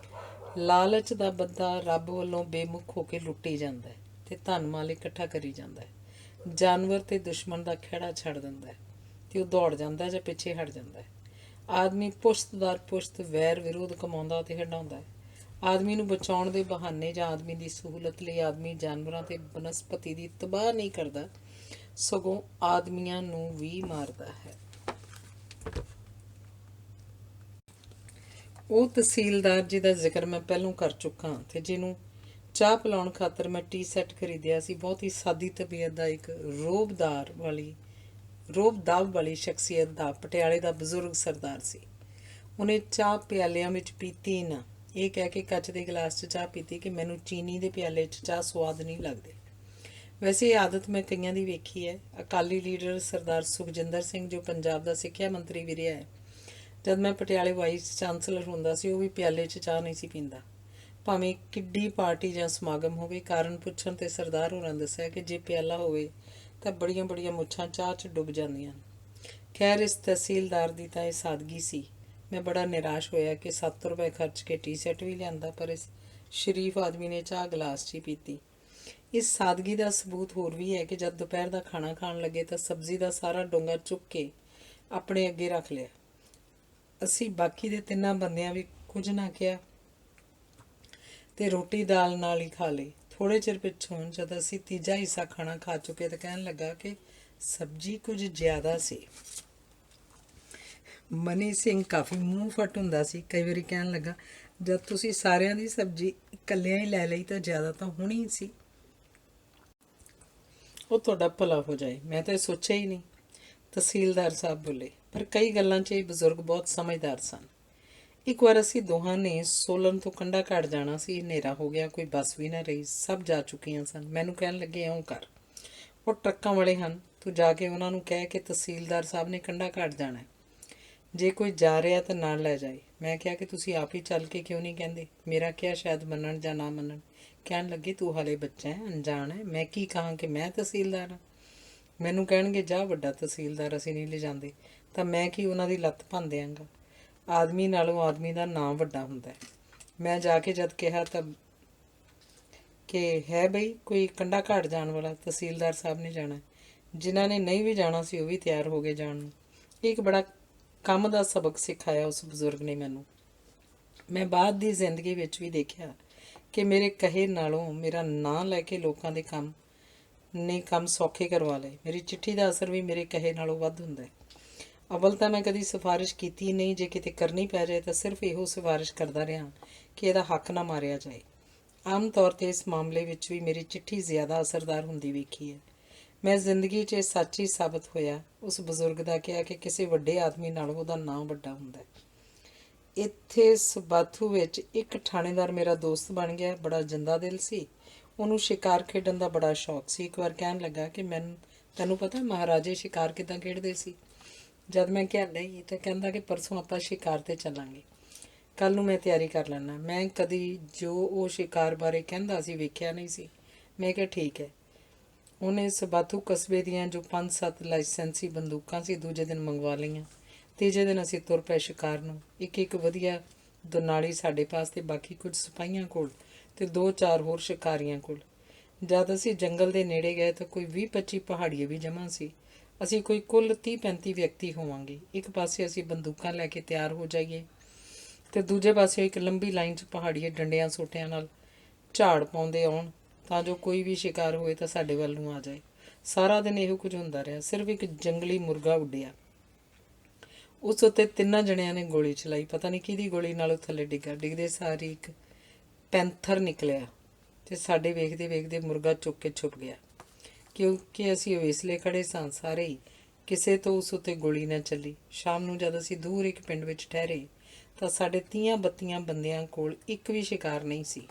Speaker 1: ਲਾਲਚ ਦਾ ਬੰਦਾ ਰੱਬ ਵੱਲੋਂ ਬੇਮੁਖ ਹੋ ਕੇ ਲੁੱਟੀ ਜਾਂਦਾ ਹੈ ਅਤੇ ਧਨ ਮਾਲ ਇਕੱਠਾ ਕਰੀ ਜਾਂਦਾ ਹੈ। ਜਾਨਵਰ ਤੇ ਦੁਸ਼ਮਣ ਦਾ ਖਹਿੜਾ ਛੱਡ ਦਿੰਦਾ ਹੈ ਅਤੇ ਉਹ ਦੌੜ ਜਾਂਦਾ ਜਾਂ ਪਿੱਛੇ ਹਟ ਜਾਂਦਾ ਹੈ। ਆਦਮੀ ਪੁਸ਼ਤ ਦਰ ਪੁਸ਼ਤ ਵੈਰ ਵਿਰੋਧ ਕਮਾਉਂਦਾ ਅਤੇ ਹੰਢਾਉਂਦਾ ਹੈ। ਆਦਮੀ ਨੂੰ ਬਚਾਉਣ ਦੇ ਬਹਾਨੇ ਜਾਂ ਆਦਮੀ ਦੀ ਸਹੂਲਤ ਲਈ ਆਦਮੀ ਜਾਨਵਰਾਂ ਅਤੇ ਬਨਸਪਤੀ ਦੀ ਤਬਾਹ ਨਹੀਂ ਕਰਦਾ, ਸਗੋਂ ਆਦਮੀਆਂ ਨੂੰ ਵੀ ਮਾਰਦਾ ਹੈ। ਉਹ ਤਹਿਸੀਲਦਾਰ ਜਿਹਦਾ ਜ਼ਿਕਰ ਮੈਂ ਪਹਿਲਾਂ ਕਰ ਚੁੱਕਾ ਅਤੇ ਜਿਹਨੂੰ ਚਾਹ ਪਿਲਾਉਣ ਖਾਤਰ ਮੈਂ ਟੀ ਸੈੱਟ ਖਰੀਦਿਆ ਸੀ, ਬਹੁਤ ਹੀ ਸਾਦੀ ਤਬੀਅਤ ਦਾ ਇੱਕ ਰੋਬ-ਦਾਬ ਵਾਲੀ ਸ਼ਖਸੀਅਤ ਦਾ ਪਟਿਆਲੇ ਦਾ ਬਜ਼ੁਰਗ ਸਰਦਾਰ ਸੀ। ਉਹਨੇ ਚਾਹ ਪਿਆਲਿਆਂ ਵਿੱਚ ਪੀਤੀ ਨਾ, ਇਹ ਕਹਿ ਕੇ ਕੱਚ ਦੇ ਗਲਾਸ 'ਚ ਚਾਹ ਪੀਤੀ ਕਿ ਮੈਨੂੰ ਚੀਨੀ ਦੇ ਪਿਆਲੇ 'ਚ ਚਾਹ ਸਵਾਦ ਨਹੀਂ ਲੱਗਦੀ। ਵੈਸੇ ਇਹ ਆਦਤ ਮੈਂ ਕਈਆਂ ਦੀ ਵੇਖੀ ਹੈ। ਅਕਾਲੀ ਲੀਡਰ ਸਰਦਾਰ ਸੁਖਜਿੰਦਰ ਸਿੰਘ ਜੋ ਪੰਜਾਬ ਦਾ ਸਿੱਖਿਆ ਮੰਤਰੀ ਵੀ ਰਿਹਾ ਹੈ, ਜਦ ਮੈਂ ਪਟਿਆਲੇ ਵਾਈਸ ਚਾਂਸਲਰ ਹੁੰਦਾ ਸੀ, ਉਹ ਵੀ ਪਿਆਲੇ 'ਚ ਚਾਹ ਨਹੀਂ ਸੀ ਪੀਂਦਾ, ਭਾਵੇਂ ਕਿੱਡੀ ਪਾਰਟੀ ਜਾਂ ਸਮਾਗਮ ਹੋਵੇ। ਕਾਰਨ ਪੁੱਛਣ 'ਤੇ ਸਰਦਾਰ ਹੋਰਾਂ ਦੱਸਿਆ ਕਿ ਜੇ ਪਿਆਲਾ ਹੋਵੇ ਤਾਂ ਬੜੀਆਂ ਬੜੀਆਂ ਮੁੱਛਾਂ ਚਾਹ 'ਚ ਡੁੱਬ ਜਾਂਦੀਆਂ। ਖੈਰ ਇਸ ਤਹਿਸੀਲਦਾਰ ਦੀ ਤਾਂ ਇਹ ਸਾਦਗੀ ਸੀ। ਮੈਂ ਬੜਾ ਨਿਰਾਸ਼ ਹੋਇਆ ਕਿ 7 ਰੁਪਏ ਖਰਚ ਕੇ ਟੀ ਸੈੱਟ ਵੀ ਲਿਆਂਦਾ, ਪਰ ਇਸ ਸ਼ਰੀਫ ਆਦਮੀ ਨੇ ਚਾਹ ਗਲਾਸ 'ਚ ਹੀ ਪੀਤੀ। ਇਸ ਸਾਦਗੀ ਦਾ ਸਬੂਤ ਹੋਰ ਵੀ ਹੈ ਕਿ ਜਦ ਦੁਪਹਿਰ ਦਾ ਖਾਣਾ ਖਾਣ ਲੱਗੇ ਤਾਂ ਸਬਜ਼ੀ ਦਾ ਸਾਰਾ ਡੋਂਗਾ ਚੁੱਕ ਕੇ ਆਪਣੇ ਅੱਗੇ ਰੱਖ ਲਿਆ। ਅਸੀਂ ਬਾਕੀ ਦੇ 3 ਬੰਦਿਆਂ ਵੀ ਕੁਝ ਨਾ ਕਿਹਾ ਅਤੇ ਰੋਟੀ ਦਾਲ ਨਾਲ ਹੀ ਖਾ ਲਈ। ਥੋੜ੍ਹੇ ਚਿਰ ਪਿੱਛੋਂ ਜਦ ਅਸੀਂ ਤੀਜਾ ਹਿੱਸਾ ਖਾਣਾ ਖਾ ਚੁੱਕੇ ਤਾਂ ਕਹਿਣ ਲੱਗਾ ਕਿ ਸਬਜ਼ੀ ਕੁਝ ਜ਼ਿਆਦਾ ਸੀ। ਮਨੀ ਸਿੰਘ ਕਾਫੀ ਮੂੰਹ ਫਟ ਹੁੰਦਾ ਸੀ। ਕਈ ਵਾਰੀ ਕਹਿਣ ਲੱਗਾ, ਜਦ ਤੁਸੀਂ ਸਾਰਿਆਂ ਦੀ ਸਬਜ਼ੀ ਇਕੱਲਿਆਂ ਹੀ ਲੈ ਲਈ ਤਾਂ ਜ਼ਿਆਦਾ ਤਾਂ ਹੋਣੀ ਸੀ। ਉਹ ਤੁਹਾਡਾ ਭਲਾ ਹੋ ਜਾਏ, ਮੈਂ ਤਾਂ ਇਹ ਸੋਚਿਆ ਹੀ ਨਹੀਂ, ਤਹਿਸੀਲਦਾਰ ਸਾਹਿਬ ਬੋਲੇ। ਪਰ ਕਈ ਗੱਲਾਂ 'ਚ ਇਹ ਬਜ਼ੁਰਗ ਬਹੁਤ ਸਮਝਦਾਰ ਸਨ। ਇੱਕ ਵਾਰ ਅਸੀਂ ਦੋਹਾਂ ਨੇ ਸੋਲਨ ਤੋਂ ਕੰਢਾ ਘਾਟ ਜਾਣਾ ਸੀ। ਹਨੇਰਾ ਹੋ ਗਿਆ, ਕੋਈ ਬੱਸ ਵੀ ਨਾ ਰਹੀ, ਸਭ ਜਾ ਚੁੱਕੀਆਂ ਸਨ। ਮੈਨੂੰ ਕਹਿਣ ਲੱਗੇ, ਇਉਂ ਕਰ, ਉਹ ਟਰੱਕਾਂ ਵਾਲੇ ਹਨ, ਤੂੰ ਜਾ ਕੇ ਉਹਨਾਂ ਨੂੰ ਕਹਿ ਕਿ ਤਹਿਸੀਲਦਾਰ ਸਾਹਿਬ ਨੇ ਕੰਢਾ ਘਾਟ ਜਾਣਾ ਹੈ। ਜੇ ਕੋਈ ਜਾ ਰਿਹਾ ਤਾਂ ਨਾਲ ਲੈ ਜਾਏ। ਮੈਂ ਕਿਹਾ ਕਿ ਤੁਸੀਂ ਆਪ ਹੀ ਚੱਲ ਕੇ ਕਿਉਂ ਨਹੀਂ ਕਹਿੰਦੇ। ਮੇਰਾ ਕਿਹਾ ਸ਼ਾਇਦ ਮੰਨਣ ਜਾਂ ਨਾ ਮੰਨਣ। ਕਹਿਣ ਲੱਗੇ ਤੂੰ ਹਾਲੇ ਬੱਚਾ ਹੈ, ਅਣਜਾਣ ਹੈ, ਮੈਂ ਕੀ ਕਹਾਂ ਕਿ ਮੈਂ ਤਹਿਸੀਲਦਾਰ ਹਾਂ। ਮੈਨੂੰ ਕਹਿਣਗੇ ਜਾ ਵੱਡਾ ਤਹਿਸੀਲਦਾਰ, ਅਸੀਂ ਨਹੀਂ ਲਿਜਾਂਦੇ। ਤਾਂ ਮੈਂ ਕੀ ਉਹਨਾਂ ਦੀ ਲੱਤ ਭੰਨ ਦਿਆਂਗਾ। ਆਦਮੀ ਨਾਲੋਂ ਆਦਮੀ ਦਾ ਨਾਂ ਵੱਡਾ ਹੁੰਦਾ ਹੈ। ਮੈਂ ਜਾ ਕੇ ਜਦ ਕਿਹਾ ਤਾਂ ਕਿ ਹੈ ਬਈ ਕੋਈ ਕੰਡਾ ਘਾਟ ਜਾਣ ਵਾਲਾ, ਤਹਿਸੀਲਦਾਰ ਸਾਹਿਬ ਨੇ ਜਾਣਾ। ਜਿਨ੍ਹਾਂ ਨੇ ਨਹੀਂ ਵੀ ਜਾਣਾ ਸੀ ਉਹ ਵੀ ਤਿਆਰ ਹੋ ਗਏ ਜਾਣ ਨੂੰ। ਇੱਕ ਬੜਾ ਕੰਮ ਦਾ ਸਬਕ ਸਿਖਾਇਆ ਉਸ ਬਜ਼ੁਰਗ ਨੇ ਮੈਨੂੰ। ਮੈਂ ਬਾਅਦ ਦੀ ਜ਼ਿੰਦਗੀ ਵਿੱਚ ਵੀ ਦੇਖਿਆ ਕਿ ਮੇਰੇ ਕਹੇ ਨਾਲੋਂ ਮੇਰਾ ਨਾਂ ਲੈ ਕੇ ਲੋਕਾਂ ਦੇ ਕੰਮ ਸੌਖੇ ਕਰਵਾ ਲਏ। ਮੇਰੀ ਚਿੱਠੀ ਦਾ ਅਸਰ ਵੀ ਮੇਰੇ ਕਹੇ ਨਾਲੋਂ ਵੱਧ ਹੁੰਦਾ ਹੈ। ਅਵਲ ਤਾਂ ਮੈਂ ਕਦੀ ਸਿਫਾਰਿਸ਼ ਕੀਤੀ ਨਹੀਂ, ਜੇ ਕਿਤੇ ਕਰਨੀ ਪੈ ਜਾਏ ਤਾਂ ਸਿਰਫ ਇਹੋ ਸਿਫਾਰਿਸ਼ ਕਰਦਾ ਰਿਹਾ ਕਿ ਇਹਦਾ ਹੱਕ ਨਾ ਮਾਰਿਆ ਜਾਏ। ਆਮ ਤੌਰ 'ਤੇ ਇਸ ਮਾਮਲੇ ਵਿੱਚ ਵੀ ਮੇਰੀ ਚਿੱਠੀ ਜ਼ਿਆਦਾ ਅਸਰਦਾਰ ਹੁੰਦੀ ਵੇਖੀ ਹੈ। ਮੈਂ ਜ਼ਿੰਦਗੀ 'ਚ ਇਹ ਸੱਚ ਹੀ ਸਾਬਤ ਹੋਇਆ। ਉਸ ਬਜ਼ੁਰਗ ਦਾ ਕਿਹਾ ਕਿ ਕਿਸੇ ਵੱਡੇ ਆਦਮੀ ਨਾਲੋਂ ਉਹਦਾ ਨਾਂ ਵੱਡਾ ਹੁੰਦਾ ਹੈ। ਇੱਥੇ ਸਬਾਥੂ ਵਿੱਚ ਇੱਕ ਥਾਣੇਦਾਰ ਮੇਰਾ ਦੋਸਤ ਬਣ ਗਿਆ। ਬੜਾ ਜਿੰਦਾ ਦਿਲ ਸੀ। ਉਹਨੂੰ ਸ਼ਿਕਾਰ ਖੇਡਣ ਦਾ ਬੜਾ ਸ਼ੌਕ ਸੀ। ਇੱਕ ਵਾਰ ਕਹਿਣ ਲੱਗਾ ਕਿ ਤੈਨੂੰ ਪਤਾ ਮਹਾਰਾਜੇ ਸ਼ਿਕਾਰ ਕਿੱਦਾਂ ਖੇਡਦੇ ਸੀ। ਜਦ ਮੈਂ ਕਿਹਾ ਨਹੀਂ ਤਾਂ ਕਹਿੰਦਾ ਕਿ ਪਰਸੋਂ ਆਪਾਂ ਸ਼ਿਕਾਰ 'ਤੇ ਚੱਲਾਂਗੇ, ਕੱਲ੍ਹ ਨੂੰ ਮੈਂ ਤਿਆਰੀ ਕਰ ਲੈਣਾ। ਮੈਂ ਕਦੀ ਜੋ ਉਹ ਸ਼ਿਕਾਰ ਬਾਰੇ ਕਹਿੰਦਾ ਸੀ ਵੇਖਿਆ ਨਹੀਂ ਸੀ। ਮੈਂ ਕਿਹਾ ਠੀਕ ਹੈ। ਉਹਨੇ ਸਬਾਥੂ ਕਸਬੇ ਦੀਆਂ ਜੋ 5-7 ਲਾਇਸੈਂਸੀ ਬੰਦੂਕਾਂ ਸੀ ਦੂਜੇ ਦਿਨ ਮੰਗਵਾ ਲਈਆਂ। ਤੀਜੇ ਦਿਨ ਅਸੀਂ ਤੁਰ ਪਏ ਸ਼ਿਕਾਰ ਨੂੰ। ਇੱਕ ਵਧੀਆ ਦੁਨਾਲੀ ਸਾਡੇ ਪਾਸ ਤੇ ਬਾਕੀ ਕੁਝ ਸਿਪਾਹੀਆਂ ਕੋਲ ਤੇ 2-4 ਹੋਰ ਸ਼ਿਕਾਰੀਆਂ ਕੋਲ। ਜਦ ਅਸੀਂ ਜੰਗਲ ਦੇ ਨੇੜੇ ਗਏ ਤਾਂ ਕੋਈ 20-25 ਪਹਾੜੀਏ ਵੀ ਜਮ੍ਹਾਂ ਸੀ। ਅਸੀਂ ਕੋਈ ਕੁੱਲ 30-35 ਵਿਅਕਤੀ ਹੋਵਾਂਗੇ। ਇੱਕ ਪਾਸੇ ਅਸੀਂ ਬੰਦੂਕਾਂ ਲੈ ਕੇ ਤਿਆਰ ਹੋ ਜਾਈਏ ਤੇ ਦੂਜੇ ਪਾਸੇ ਇੱਕ ਲੰਬੀ ਲਾਈਨ 'ਚ ਪਹਾੜੀਏ ਡੰਡਿਆਂ ਸੋਟਿਆਂ ਨਾਲ ਝਾੜ ਪਾਉਂਦੇ ਆਉਣ ਤਾਂ ਜੋ ਕੋਈ ਵੀ ਸ਼ਿਕਾਰ ਹੋਏ ਤਾਂ ਸਾਡੇ ਵੱਲ ਨੂੰ ਆ ਜਾਏ। ਸਾਰਾ ਦਿਨ ਇਹੋ ਕੁਝ ਹੁੰਦਾ ਰਿਹਾ। ਸਿਰਫ ਇੱਕ ਜੰਗਲੀ ਮੁਰਗਾ ਉੱਡਿਆ। ਉਸ ਉੱਤੇ 3 ਜਣਿਆਂ ਨੇ ਗੋਲੀ ਚਲਾਈ। ਪਤਾ ਨਹੀਂ ਕਿਹਦੀ ਗੋਲੀ ਨਾਲ ਉਹ ਥੱਲੇ ਡਿੱਗਾ। ਡਿੱਗਦੇ ਸਾਰੀ ਇੱਕ ਪੈਂਥਰ ਨਿਕਲਿਆ ਤੇ ਸਾਡੇ ਵੇਖਦੇ ਵੇਖਦੇ ਮੁਰਗਾ ਚੁੱਕ ਕੇ ਛੁਪ ਗਿਆ। ਕਿਉਂਕਿ ਅਸੀਂ ਵੇਸਲੇ ਖੜੇ ਸਾਂ ਸਾਰੇ ਹੀ, ਕਿਸੇ ਤੋਂ ਉਸ ਉੱਤੇ ਗੋਲੀ ਨਾ ਚੱਲੀ। ਸ਼ਾਮ ਨੂੰ ਜਦ ਅਸੀਂ ਦੂਰ ਇੱਕ ਪਿੰਡ ਵਿੱਚ ਠਹਿਰੇ ਤਾਂ ਸਾਡੇ 30-32 ਬੰਦਿਆਂ ਕੋਲ ਇੱਕ ਵੀ ਸ਼ਿਕਾਰ ਨਹੀਂ ਸੀ।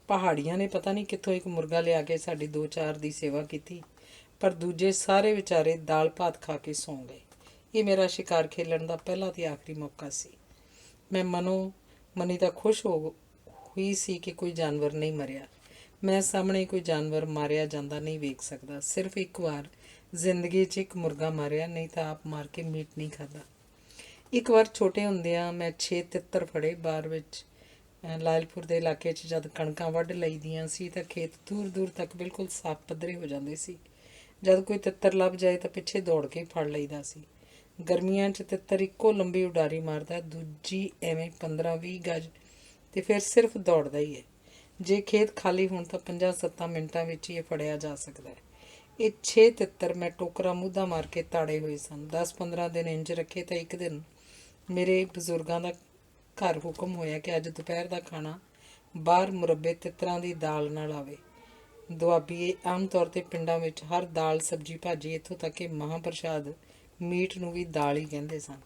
Speaker 1: ਪਹਾੜੀਆਂ ਨੇ ਪਤਾ ਨਹੀਂ ਕਿੱਥੋਂ ਇੱਕ ਮੁਰਗਾ ਲਿਆ ਕੇ ਸਾਡੀ 2-4 ਦੀ ਸੇਵਾ ਕੀਤੀ, ਪਰ ਦੂਜੇ ਸਾਰੇ ਵਿਚਾਰੇ ਦਾਲ ਭਾਤ ਖਾ ਕੇ ਸੌਂ ਗਏ। ਇਹ ਮੇਰਾ ਸ਼ਿਕਾਰ ਖੇਲਣ ਦਾ ਪਹਿਲਾ ਤੇ ਆਖਰੀ ਮੌਕਾ ਸੀ। ਮੈਂ ਮਨੀ ਤਾਂ ਖੁਸ਼ ਹੋਈ ਸੀ ਕਿ ਕੋਈ ਜਾਨਵਰ ਨਹੀਂ ਮਰਿਆ। ਮੈਂ ਸਾਹਮਣੇ ਕੋਈ ਜਾਨਵਰ ਮਾਰਿਆ ਜਾਂਦਾ ਨਹੀਂ ਵੇਖ ਸਕਦਾ। ਸਿਰਫ ਇੱਕ ਵਾਰ ਜ਼ਿੰਦਗੀ 'ਚ ਇੱਕ ਮੁਰਗਾ ਮਾਰਿਆ, ਨਹੀਂ ਤਾਂ ਆਪ ਮਾਰ ਕੇ ਮੀਟ ਨਹੀਂ ਖਾਧਾ। ਇੱਕ ਵਾਰ ਛੋਟੇ ਹੁੰਦਿਆਂ ਮੈਂ 6 ਤਿੱਤਰ ਫੜੇ। ਬਾਹਰ ਵਿੱਚ ਲਾਇਲਪੁਰ ਦੇ ਇਲਾਕੇ 'ਚ ਜਦ ਕਣਕਾਂ ਵੱਢ ਲਈਦੀਆਂ ਸੀ ਤਾਂ ਖੇਤ ਦੂਰ ਦੂਰ ਤੱਕ ਬਿਲਕੁਲ ਸਾਫ਼ ਪੱਧਰੇ ਹੋ ਜਾਂਦੇ ਸੀ। ਜਦ ਕੋਈ ਤਿੱਤਰ ਲੱਭ ਜਾਏ ਤਾਂ ਪਿੱਛੇ ਦੌੜ ਕੇ ਫੜ ਲਈਦਾ ਸੀ। ਗਰਮੀਆਂ 'ਚ ਤਿੱਤਰ ਇੱਕੋ ਲੰਬੀ ਉਡਾਰੀ ਮਾਰਦਾ, ਦੂਜੀ ਐਵੇਂ 15-20 ਗਜ ਤੇ ਫਿਰ ਸਿਰਫ ਦੌੜਦਾ ਹੀ ਹੈ। ਜੇ ਖੇਤ ਖਾਲੀ ਹੋਣ ਤਾਂ 5-7 ਮਿੰਟਾਂ ਵਿੱਚ ਹੀ ਇਹ ਫੜਿਆ ਜਾ ਸਕਦਾ ਹੈ। ਇਹ 6 ਤਿੱਤਰ ਮੈਂ ਟੋਕਰਾ ਮੂਧਾ ਮਾਰ ਕੇ ਤਾੜੇ ਹੋਏ ਸਨ। 10-15 ਦਿਨ ਇੰਜ ਰੱਖੇ ਤਾਂ ਇੱਕ ਦਿਨ ਮੇਰੇ ਬਜ਼ੁਰਗਾਂ ਦਾ ਘਰ ਹੁਕਮ ਹੋਇਆ ਕਿ ਅੱਜ ਦੁਪਹਿਰ ਦਾ ਖਾਣਾ ਬਾਹਰ ਮੁਰੱਬੇ ਤਿੱਤਰਾਂ ਦੀ ਦਾਲ ਨਾਲ ਆਵੇ। ਦੁਆਬੀਏ ਆਮ ਤੌਰ 'ਤੇ ਪਿੰਡਾਂ ਵਿੱਚ ਹਰ ਦਾਲ ਸਬਜ਼ੀ ਭਾਜੀ, ਇੱਥੋਂ ਤੱਕ ਕਿ ਮਹਾਂਪ੍ਰਸ਼ਾਦ ਮੀਟ ਨੂੰ ਵੀ ਦਾਲ ਹੀ ਕਹਿੰਦੇ ਸਨ।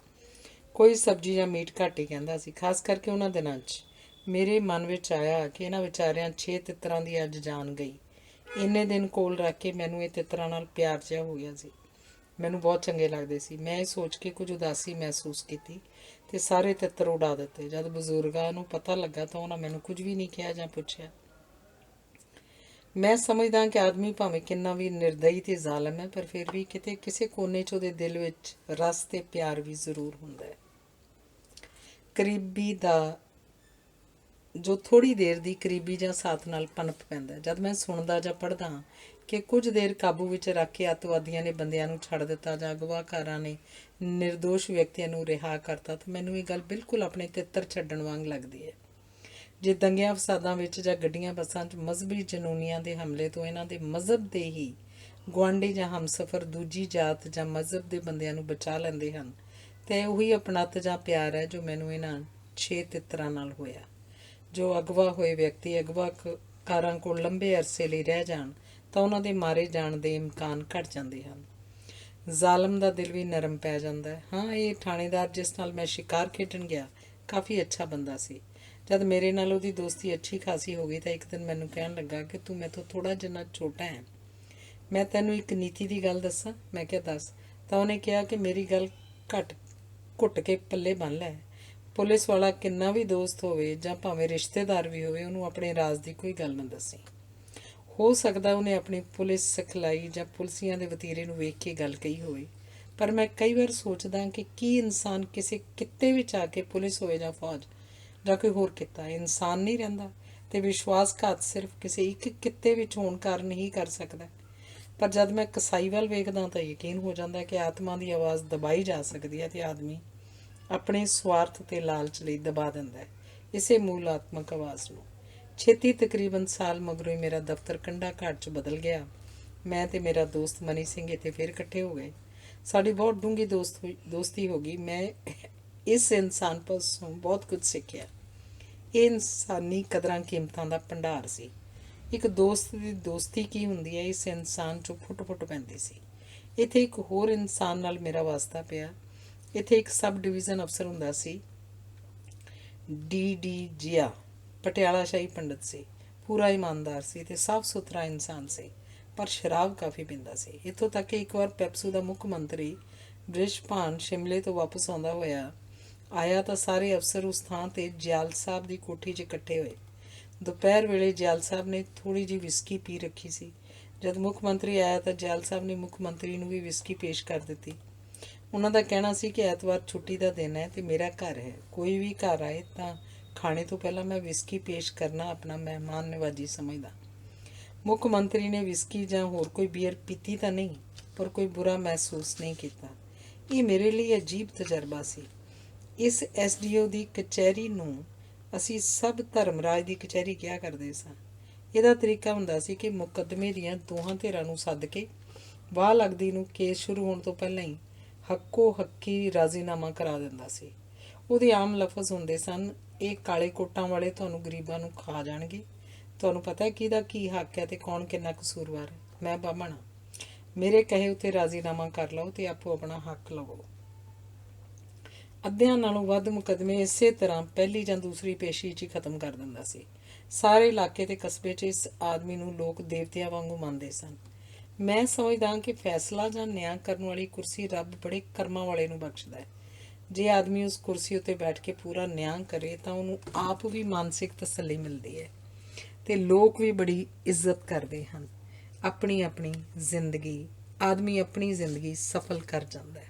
Speaker 1: ਕੋਈ ਸਬਜ਼ੀ ਜਾਂ ਮੀਟ ਘੱਟ ਹੀ ਕਹਿੰਦਾ ਸੀ। ਖਾਸ ਕਰਕੇ ਉਹਨਾਂ ਦਿਨਾਂ 'ਚ ਮੇਰੇ ਮਨ ਵਿੱਚ ਆਇਆ ਕਿ ਇਹਨਾਂ ਵਿਚਾਰਿਆਂ 6 ਤਿੱਤਰਾਂ ਦੀ ਅੱਜ ਜਾਨ ਗਈ। ਇੰਨੇ ਦਿਨ ਕੋਲ ਰੱਖ ਕੇ ਮੈਨੂੰ ਇਹ ਤਿੱਤਰਾਂ ਨਾਲ ਪਿਆਰ ਜਿਹਾ ਹੋ ਗਿਆ ਸੀ। ਮੈਨੂੰ ਬਹੁਤ ਚੰਗੇ ਲੱਗਦੇ ਸੀ। ਮੈਂ ਇਹ ਸੋਚ ਕੇ ਕੁਝ ਉਦਾਸੀ ਮਹਿਸੂਸ ਕੀਤੀ ਤੇ ਸਾਰੇ ਤਿੱਤਰ ਉਡਾ ਦਿੱਤੇ। ਜਦ ਬਜ਼ੁਰਗਾਂ ਨੂੰ ਪਤਾ ਲੱਗਾ ਤਾਂ ਉਹਨਾਂ ਮੈਨੂੰ ਕੁਝ ਵੀ ਨਹੀਂ ਕਿਹਾ ਜਾਂ ਪੁੱਛਿਆ। ਮੈਂ ਸਮਝਦਾ ਕਿ ਆਦਮੀ ਭਾਵੇਂ ਕਿੰਨਾ ਵੀ ਨਿਰਦਈ ਤੇ ਜ਼ਾਲਮ ਹੈ, ਪਰ ਫਿਰ ਵੀ ਕਿਤੇ ਕਿਸੇ ਕੋਨੇ 'ਚ ਉਹਦੇ ਦਿਲ ਵਿੱਚ ਰਸ ਤੇ ਪਿਆਰ ਵੀ ਜ਼ਰੂਰ ਹੁੰਦਾ ਹੈ। ਕਰੀਬੀ ਦਾ ਜੋ ਥੋੜ੍ਹੀ ਦੇਰ ਦੀ ਕਰੀਬੀ ਜਾਂ ਸਾਥ ਨਾਲ ਪਨਪ ਪੈਂਦਾ। ਜਦ ਮੈਂ ਸੁਣਦਾ ਜਾਂ ਪੜ੍ਹਦਾ ਕਿ ਕੁਝ ਦੇਰ ਕਾਬੂ ਵਿੱਚ ਰੱਖ ਕੇ ਅੱਤਵਾਦੀਆਂ ਨੇ ਬੰਦਿਆਂ ਨੂੰ ਛੱਡ ਦਿੱਤਾ ਜਾਂ ਅਗਵਾਕਾਰਾਂ ਨੇ ਨਿਰਦੋਸ਼ ਵਿਅਕਤੀਆਂ ਨੂੰ ਰਿਹਾ ਕਰਤਾ, ਤਾਂ ਮੈਨੂੰ ਇਹ ਗੱਲ ਬਿਲਕੁਲ ਆਪਣੇ ਤਿੱਤਰ ਛੱਡਣ ਵਾਂਗ ਲੱਗਦੀ ਹੈ। ਜੇ ਦੰਗਿਆਂ ਫਸਾਦਾਂ ਵਿੱਚ ਜਾਂ ਗੱਡੀਆਂ ਬੱਸਾਂ 'ਚ ਮਜ਼ਹਬੀ ਜਨੂਨੀਆਂ ਦੇ ਹਮਲੇ ਤੋਂ ਇਹਨਾਂ ਦੇ ਮਜ਼ਹਬ ਦੇ ਹੀ ਗੁਆਂਢੀ ਜਾਂ ਹਮਸਫਰ ਦੂਜੀ ਜਾਤ ਜਾਂ ਮਜ਼ਹਬ ਦੇ ਬੰਦਿਆਂ ਨੂੰ ਬਚਾ ਲੈਂਦੇ ਹਨ, ਅਤੇ ਉਹੀ ਅਪਣੱਤ ਜਾਂ ਪਿਆਰ ਹੈ ਜੋ ਮੈਨੂੰ ਇਹਨਾਂ 6 ਤਿੱਤਰਾਂ ਨਾਲ ਹੋਇਆ। ਜੋ ਅਗਵਾ ਹੋਏ ਵਿਅਕਤੀ ਅਗਵਾਕਾਰਾਂ ਕੋਲ ਲੰਬੇ ਅਰਸੇ ਲਈ ਰਹਿ ਜਾਣ ਤਾਂ ਉਹਨਾਂ ਦੇ ਮਾਰੇ ਜਾਣ ਦੇ ਇਮਕਾਨ ਘੱਟ ਜਾਂਦੇ ਹਨ। ਜ਼ਾਲਮ ਦਾ ਦਿਲ ਵੀ ਨਰਮ ਪੈ ਜਾਂਦਾ ਹੈ। ਹਾਂ, ਇਹ ਥਾਣੇਦਾਰ ਜਿਸ ਨਾਲ ਮੈਂ ਸ਼ਿਕਾਰ ਖੇਡਣ ਗਿਆ ਕਾਫੀ ਅੱਛਾ ਬੰਦਾ ਸੀ। ਜਦ ਮੇਰੇ ਨਾਲ ਉਹਦੀ ਦੋਸਤੀ ਅੱਛੀ ਖਾਸੀ ਹੋ ਗਈ ਤਾਂ ਇੱਕ ਦਿਨ ਮੈਨੂੰ ਕਹਿਣ ਲੱਗਾ ਕਿ ਤੂੰ ਮੈਥੋਂ ਥੋੜ੍ਹਾ ਜਿੰਨਾ ਛੋਟਾ ਹੈ, ਮੈਂ ਤੈਨੂੰ ਇੱਕ ਨੀਤੀ ਦੀ ਗੱਲ ਦੱਸਾਂ। ਮੈਂ ਕਿਹਾ ਦੱਸ। ਤਾਂ ਉਹਨੇ ਕਿਹਾ ਕਿ ਮੇਰੀ ਗੱਲ ਘੁੱਟ ਕੇ ਪੱਲੇ ਬੰਨ੍ਹ ਲੈ। ਪੁਲਿਸ ਵਾਲਾ ਕਿੰਨਾ ਵੀ ਦੋਸਤ ਹੋਵੇ ਜਾਂ ਭਾਵੇਂ ਰਿਸ਼ਤੇਦਾਰ ਵੀ ਹੋਵੇ, ਉਹਨੂੰ ਆਪਣੇ ਰਾਜ਼ ਦੀ ਕੋਈ ਗੱਲ ਨਾ ਦੱਸੀ। ਹੋ ਸਕਦਾ ਉਹਨੇ ਆਪਣੀ ਪੁਲਿਸ ਸਿਖਲਾਈ ਜਾਂ ਪੁਲਿਸੀਆਂ ਦੇ ਵਤੀਰੇ ਨੂੰ ਵੇਖ ਕੇ ਗੱਲ ਕਹੀ ਹੋਵੇ, ਪਰ ਮੈਂ ਕਈ ਵਾਰ ਸੋਚਦਾ ਕਿ ਕੀ ਇਨਸਾਨ ਕਿਸੇ ਕਿੱਤੇ ਵਿੱਚ ਆ ਕੇ, ਪੁਲਿਸ ਹੋਵੇ ਜਾਂ ਫੌਜ ਜਾਂ ਕੋਈ ਹੋਰ ਕਿੱਤਾ, ਇਨਸਾਨ ਨਹੀਂ ਰਹਿੰਦਾ? ਅਤੇ ਵਿਸ਼ਵਾਸਘਾਤ ਸਿਰਫ ਕਿਸੇ ਇੱਕ ਕਿੱਤੇ ਵਿੱਚ ਹੋਣ ਕਾਰਨ ਹੀ ਕਰ ਸਕਦਾ। ਪਰ ਜਦ ਮੈਂ ਕਸਾਈ ਵੱਲ ਵੇਖਦਾ ਤਾਂ ਯਕੀਨ ਹੋ ਜਾਂਦਾ ਕਿ ਆਤਮਾ ਦੀ ਆਵਾਜ਼ ਦਬਾਈ ਜਾ ਸਕਦੀ ਹੈ ਅਤੇ ਆਦਮੀ ਆਪਣੇ ਸਵਾਰਥ ਅਤੇ ਲਾਲਚ ਲਈ ਦਬਾ ਦਿੰਦਾ ਹੈ ਇਸੇ ਮੂਲਾਤਮਕ ਆਵਾਜ਼ ਨੂੰ। ਛੇਤੀ ਤਕਰੀਬਨ ਸਾਲ ਮਗਰੋਂ ਹੀ ਮੇਰਾ ਦਫ਼ਤਰ ਕੰਡਾ ਘਾਟ 'ਚ ਬਦਲ ਗਿਆ। ਮੈਂ ਅਤੇ ਮੇਰਾ ਦੋਸਤ ਮਨੀ ਸਿੰਘ ਇੱਥੇ ਫਿਰ ਇਕੱਠੇ ਹੋ ਗਏ। ਸਾਡੀ ਬਹੁਤ ਡੂੰਘੀ ਦੋਸਤੀ ਹੋ ਗਈ। ਮੈਂ ਇਸ ਇਨਸਾਨ ਪਾਸੋਂ ਬਹੁਤ ਕੁਝ ਸਿੱਖਿਆ। ਇਹ ਇਨਸਾਨੀ ਕਦਰਾਂ ਕੀਮਤਾਂ ਦਾ ਭੰਡਾਰ ਸੀ। ਇੱਕ ਦੋਸਤ ਦੀ ਦੋਸਤੀ ਕੀ ਹੁੰਦੀ ਹੈ, ਇਸ ਇਨਸਾਨ 'ਚੋਂ ਫੁੱਟ ਪੈਂਦੀ ਸੀ। ਇੱਥੇ ਇੱਕ ਹੋਰ ਇਨਸਾਨ ਨਾਲ ਮੇਰਾ ਵਾਸਤਾ ਪਿਆ। ਇੱਥੇ ਇੱਕ ਸਬ ਡਿਵੀਜ਼ਨ ਅਫਸਰ ਹੁੰਦਾ ਸੀ, ਡੀ ਜੀਆ। ਪਟਿਆਲਾ ਸ਼ਾਹੀ ਪੰਡਤ ਸੀ, ਪੂਰਾ ਇਮਾਨਦਾਰ ਸੀ ਅਤੇ ਸਾਫ਼ ਸੁਥਰਾ ਇਨਸਾਨ ਸੀ, ਪਰ ਸ਼ਰਾਬ ਕਾਫੀ ਪੀਂਦਾ ਸੀ। ਇੱਥੋਂ ਤੱਕ ਕਿ ਇੱਕ ਵਾਰ ਪੈਪਸੂ ਦਾ ਮੁੱਖ ਮੰਤਰੀ ਬ੍ਰਿਸ਼ਭਾਨ ਸ਼ਿਮਲੇ ਤੋਂ ਵਾਪਸ ਆਉਂਦਾ ਹੋਇਆ ਆਇਆ ਤਾਂ ਸਾਰੇ ਅਫਸਰ ਉਸ ਥਾਂ 'ਤੇ ਜਿਆਲ ਸਾਹਿਬ ਦੀ ਕੋਠੀ 'ਚ ਇਕੱਠੇ ਹੋਏ। ਦੁਪਹਿਰ ਵੇਲੇ ਜਿਆਲ ਸਾਹਿਬ ਨੇ ਥੋੜ੍ਹੀ ਜਿਹੀ ਵਿਸਕੀ ਪੀ ਰੱਖੀ ਸੀ। ਜਦ ਮੁੱਖ ਮੰਤਰੀ ਆਇਆ ਤਾਂ ਜਿਆਲ ਸਾਹਿਬ ਨੇ ਮੁੱਖ ਮੰਤਰੀ ਨੂੰ ਵੀ ਵਿਸਕੀ ਪੇਸ਼ ਕਰ ਦਿੱਤੀ। ਉਹਨਾਂ ਦਾ ਕਹਿਣਾ ਸੀ ਕਿ ਐਤਵਾਰ ਛੁੱਟੀ ਦਾ ਦਿਨ ਹੈ ਅਤੇ ਮੇਰਾ ਘਰ ਹੈ, ਕੋਈ ਵੀ ਘਰ ਆਏ ਤਾਂ ਖਾਣੇ ਤੋਂ ਪਹਿਲਾਂ ਮੈਂ ਵਿਸਕੀ ਪੇਸ਼ ਕਰਨਾ ਆਪਣਾ ਮਹਿਮਾਨ ਨਿਵਾਜੀ ਸਮਝਦਾ। ਮੁੱਖ ਮੰਤਰੀ ਨੇ ਵਿਸਕੀ ਜਾਂ ਹੋਰ ਕੋਈ ਬੀਅਰ ਪੀਤੀ ਤਾਂ ਨਹੀਂ, ਪਰ ਕੋਈ ਬੁਰਾ ਮਹਿਸੂਸ ਨਹੀਂ ਕੀਤਾ। ਇਹ ਮੇਰੇ ਲਈ ਅਜੀਬ ਤਜਰਬਾ ਸੀ। ਇਸ SDO ਦੀ ਕਚਹਿਰੀ ਨੂੰ ਅਸੀਂ ਸਭ ਧਰਮਰਾਜ ਦੀ ਕਚਹਿਰੀ ਕਿਹਾ ਕਰਦੇ ਸਾਂ। ਇਹਦਾ ਤਰੀਕਾ ਹੁੰਦਾ ਸੀ ਕਿ ਮੁਕੱਦਮੇ ਦੀਆਂ ਦੋਹਾਂ ਧਿਰਾਂ ਨੂੰ ਸੱਦ ਕੇ ਵਾਹ ਲੱਗਦੀ ਨੂੰ ਕੇਸ ਸ਼ੁਰੂ ਹੋਣ ਤੋਂ ਪਹਿਲਾਂ ਹੀ ਹੱਕੋ ਹੱਕੀ ਰਾਜ਼ੀਨਾਮਾ ਕਰਾ ਦਿੰਦਾ ਸੀ। ਉਹਦੇ ਆਮ ਲਫ਼ਜ਼ ਹੁੰਦੇ ਸਨ, ਇਹ ਕਾਲੇ ਕੋਟਾਂ ਵਾਲੇ ਤੁਹਾਨੂੰ ਗਰੀਬਾਂ ਨੂੰ ਖਾ ਜਾਣਗੇ। ਤੁਹਾਨੂੰ ਪਤਾ ਕਿਹਦਾ ਕੀ ਹੱਕ ਹੈ ਅਤੇ ਕੌਣ ਕਿੰਨਾ ਕਸੂਰਵਾਰ ਹੈ। ਮੈਂ ਬਾਹਮਣ ਹਾਂ, ਮੇਰੇ ਕਹੇ ਉੱਤੇ ਰਾਜ਼ੀਨਾਮਾ ਕਰ ਲਓ ਅਤੇ ਆਪੋ ਆਪਣਾ ਹੱਕ ਲਵੋ। ਅੱਧਿਆਂ ਨਾਲੋਂ ਵੱਧ ਮੁਕੱਦਮੇ ਇਸੇ ਤਰ੍ਹਾਂ ਪਹਿਲੀ ਜਾਂ ਦੂਸਰੀ ਪੇਸ਼ੀ 'ਚ ਹੀ ਖ਼ਤਮ ਕਰ ਦਿੰਦਾ ਸੀ। ਸਾਰੇ ਇਲਾਕੇ ਅਤੇ ਕਸਬੇ 'ਚ ਇਸ ਆਦਮੀ ਨੂੰ ਲੋਕ ਦੇਵਤਿਆਂ ਵਾਂਗੂ ਮੰਨਦੇ ਸਨ। ਮੈਂ ਸਮਝਦਾ ਕਿ ਫੈਸਲਾ ਜਾਂ ਨਿਆਂ ਕਰਨ ਵਾਲੀ ਕੁਰਸੀ ਰੱਬ ਬੜੇ ਕਰਮਾਂ ਵਾਲੇ ਨੂੰ ਬਖਸ਼ਦਾ ਹੈ। ਜੇ ਆਦਮੀ ਉਸ ਕੁਰਸੀ ਉੱਤੇ ਬੈਠ ਕੇ ਪੂਰਾ ਨਿਆਂ ਕਰੇ ਤਾਂ ਉਹਨੂੰ ਆਪ ਵੀ ਮਾਨਸਿਕ ਤਸੱਲੀ ਮਿਲਦੀ ਹੈ ਅਤੇ ਲੋਕ ਵੀ ਬੜੀ ਇੱਜ਼ਤ ਕਰਦੇ ਹਨ। ਆਪਣੀ ਜ਼ਿੰਦਗੀ ਆਦਮੀ ਆਪਣੀ ਜ਼ਿੰਦਗੀ ਸਫਲ ਕਰ ਜਾਂਦਾ ਹੈ।